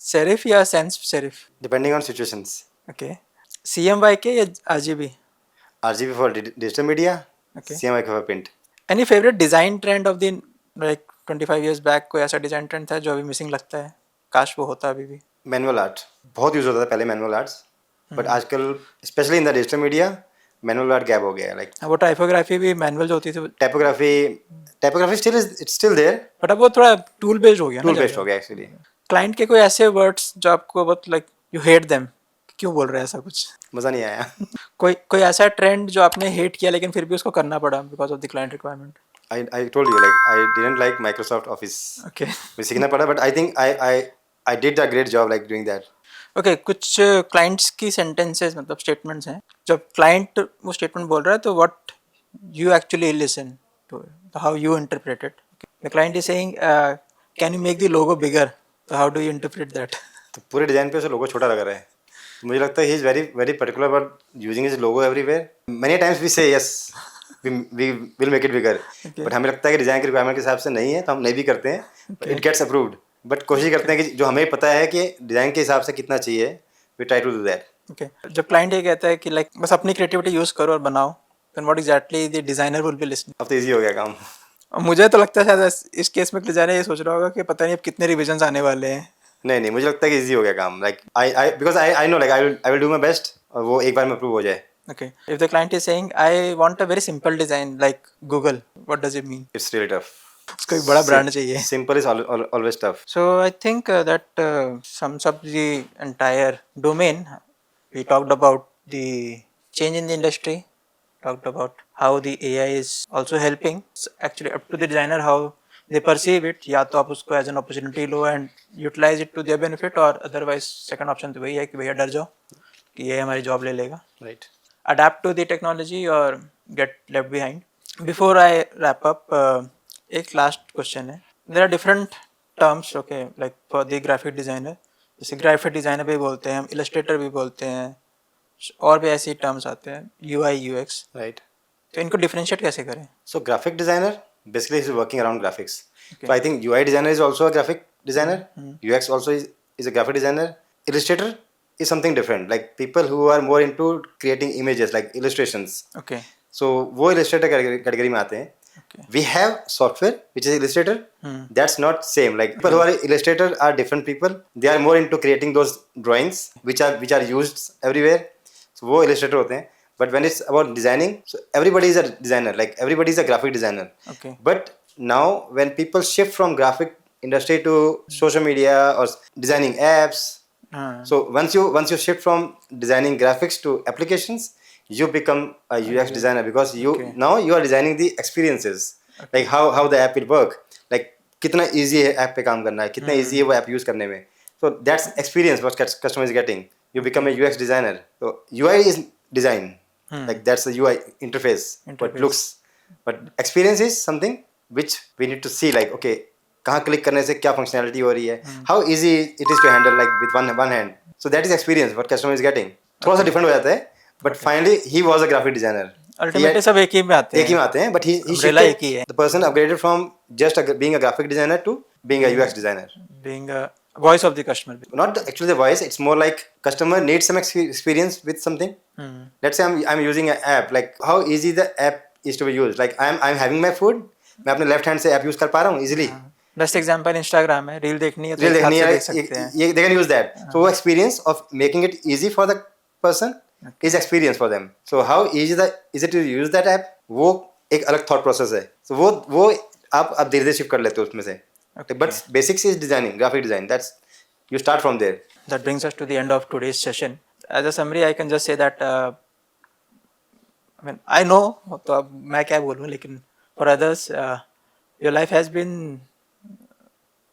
serif या sans serif? Depending on situations. Okay, CMYK या RGB? RGB for digital media. Okay. CMYK for print. Any favorite design trend of the like 25 years back? कोई ऐसा design trend था जो अभी missing लगता है, काश वो होता अभी भी? मैनुअल आर्ट बहुत यूज होता था पहले, मैनुअल आर्ट्स. बट आजकल specially in the digital media manual art gap हो गया है. लाइक वो टाइपोग्राफी भी मैनुअल जो होती थी, typography still is it's still there. But अब वो थोड़ा टूल बेस्ड हो गया ना. टूल बेस्ड हो गया एक्चुअली. क्लाइंट के कोई ऐसे वर्ड्स जो आपको बहुत लाइक यू हेट देम, क्यों बोल रहे हैं ऐसा कुछ? मज़ा नहीं आया. कोई ऐसा ट्रेंड जो आपने हेट किया लेकिन फिर भी उसको करना पड़ा because of the client requirement? I told you like I didn't like Microsoft Office. Okay. मुझे सीखना पड़ा, but I think I did a great job like doing that. ओके, कुछ क्लाइंट्स की सेंटेंसेस मतलब स्टेटमेंट्स हैं, जब क्लाइंट वो स्टेटमेंट बोल रहा है तो what you actually listen to, how you interpret it. The client is saying can you make the logo bigger, तो how do you interpret that? तो पूरे डिजाइन पे उसे लोगो छोटा लग रहा है. तो मुझे लगता है he is very very particular about using his logo everywhere. Many times we say yes we will make it bigger, but हमें लगता है कि डिजाइन की रिक्वायरमेंट के हिसाब से नहीं है तो हम नहीं भी करते हैं. इट गेट्स अप्रूव्ड, बट कोशिश करते हैं कि जो हमें पता है कि डिजाइन के हिसाब से कितना चाहिए, we try to do that. Okay, जब क्लाइंट ये कहता है कि लाइक बस अपनी क्रिएटिविटी यूज करो और बनाओ, then what exactly the designer will be listening? अब तो ईजी हो गया काम. मुझे तो लगता है शायद इस केस में डिजाइनर ये सोच रहा होगा कि पता नहीं अब कितने रिविजन्स आने वाले हैं. नहीं, मुझे लगता है कि ईजी हो गया काम. Like I because I know like I will do my best और वो एक बार में अप्रूव हो जाए. Okay, if the client is saying I want a very simple design like Google, what does it mean? It's really tough. उसको एक बड़ा brand चाहिए. Simple is always tough. So I think that sums up the entire domain. We talked about the change in the industry, talked about how the AI is also helping. It's actually up to the designer how they perceive it. या तो आप उसको as an opportunity low and utilize it to their benefit, और otherwise second option तो वही है कि भैया डर जाओ कि ये हमारी जॉब ले लेगा. Right. Adapt to the technology or get left behind. Before I wrap up, एक last question है. There are different terms, okay, like for the graphic designer. जैसे graphic designer भी बोलते हैं हम, illustrator भी बोलते हैं, और भी ऐसी terms आते हैं, UI UX. राइट. तो इनको differentiate कैसे करें? So graphic designer basically is working around graphics. Okay. So I think UI designer is also a graphic designer. UX also is a graphic designer. Illustrator is something different. Like people who are more into creating images like illustrations. Okay. So वो illustrator category में आते हैं. Okay. We have software which is Illustrator. That's not same. Like people who are Illustrator are different people. They are more into creating those drawings which are used everywhere. So वो Illustrator होते हैं. But when it's about designing, so everybody is a designer. Like everybody is a graphic designer. Okay. But now when people shift from graphic industry to social media or designing apps, so once you shift from designing graphics to applications, you become a UX designer because now you are designing the experiences. Like how the app will work. Like कितना easy है app पे काम करना है, कितना easy है वो app use करने में. So that's experience what customer is getting. You become a UX designer. So UI is design. Like that's the UI interface. What looks. But experience is something which we need to see. Like okay, कहाँ click करने से क्या functionality हो रही है, how easy it is to handle like with one hand. So that is experience what customer is getting. थोड़ा सा different हो जाता है, but finally he was a graphic designer. Ultimately सब एक ही में आते हैं, बट ही एक ही है. The person upgraded from just being a graphic designer to being a UX designer, being a voice of the customer. not actually the voice, it's more like customer needs some experience with something. Let's say I'm using an app, like how easy the app is to be used. Like I'm having my food, मैं अपने left hand से app use कर पा रहा हूँ easily. Best example Instagram है, reel देखनी है तो रील एक हाथ देखनी से है, देख सकते हैं. ये they can use that. So वो experience of making it easy for the person is experience for them. So how easy is it to use that app, वो एक अलग thought process है. So वो आप धीरे धीरे शिफ्ट कर लेते हो उसमें से. But basics is designing, graphic design. That's you start from there. That brings us to the end of today's session. As a summary, I can just say that I mean I know, तो अब मैं क्या बोलूँ, लेकिन for others your life has been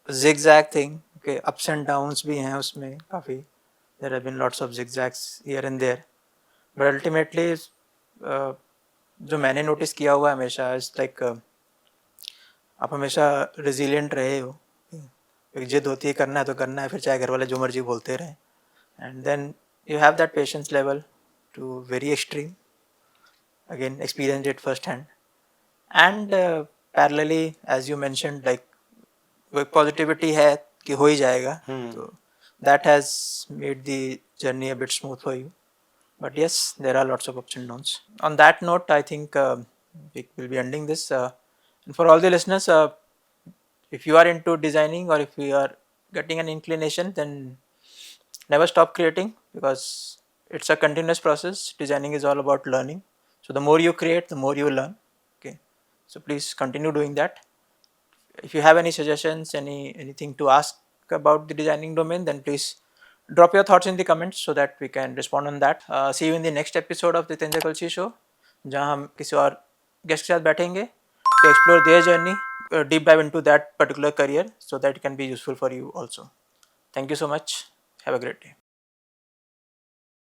zigzag thing. Okay, ups and downs भी हैं उसमें काफ़ी. There have been lots of zigzags here and there, but ultimately जो मैंने नोटिस किया हुआ है हमेशा इज लाइक आप हमेशा रेजिलिएंट रहे हो. एक जिद होती है करना है तो करना है, फिर चाहे घर वाले जो मर्जी बोलते रहें. And then you have that patience level to very extreme. Again, experienced it firsthand. And parallelly, as you mentioned, like वो positivity है कि हो ही जाएगा. तो that has made the journey a bit smooth for you. But yes, there are lots of ups and downs. On that note, I think we will be ending this. And for all the listeners, if you are into designing or if you are getting an inclination, then never stop creating, because it's a continuous process. Designing is all about learning. So the more you create, the more you learn. Okay, so please continue doing that. If you have any suggestions, anything to ask about the designing domain, then please drop your thoughts in the comments so that we can respond on that. See you in the next episode of the Tendra Kalsi Show, जहाँ हम किसी और guest के साथ बैठेंगे to explore their journey, deep dive into that particular career so that it can be useful for you also. Thank you so much. Have a great day.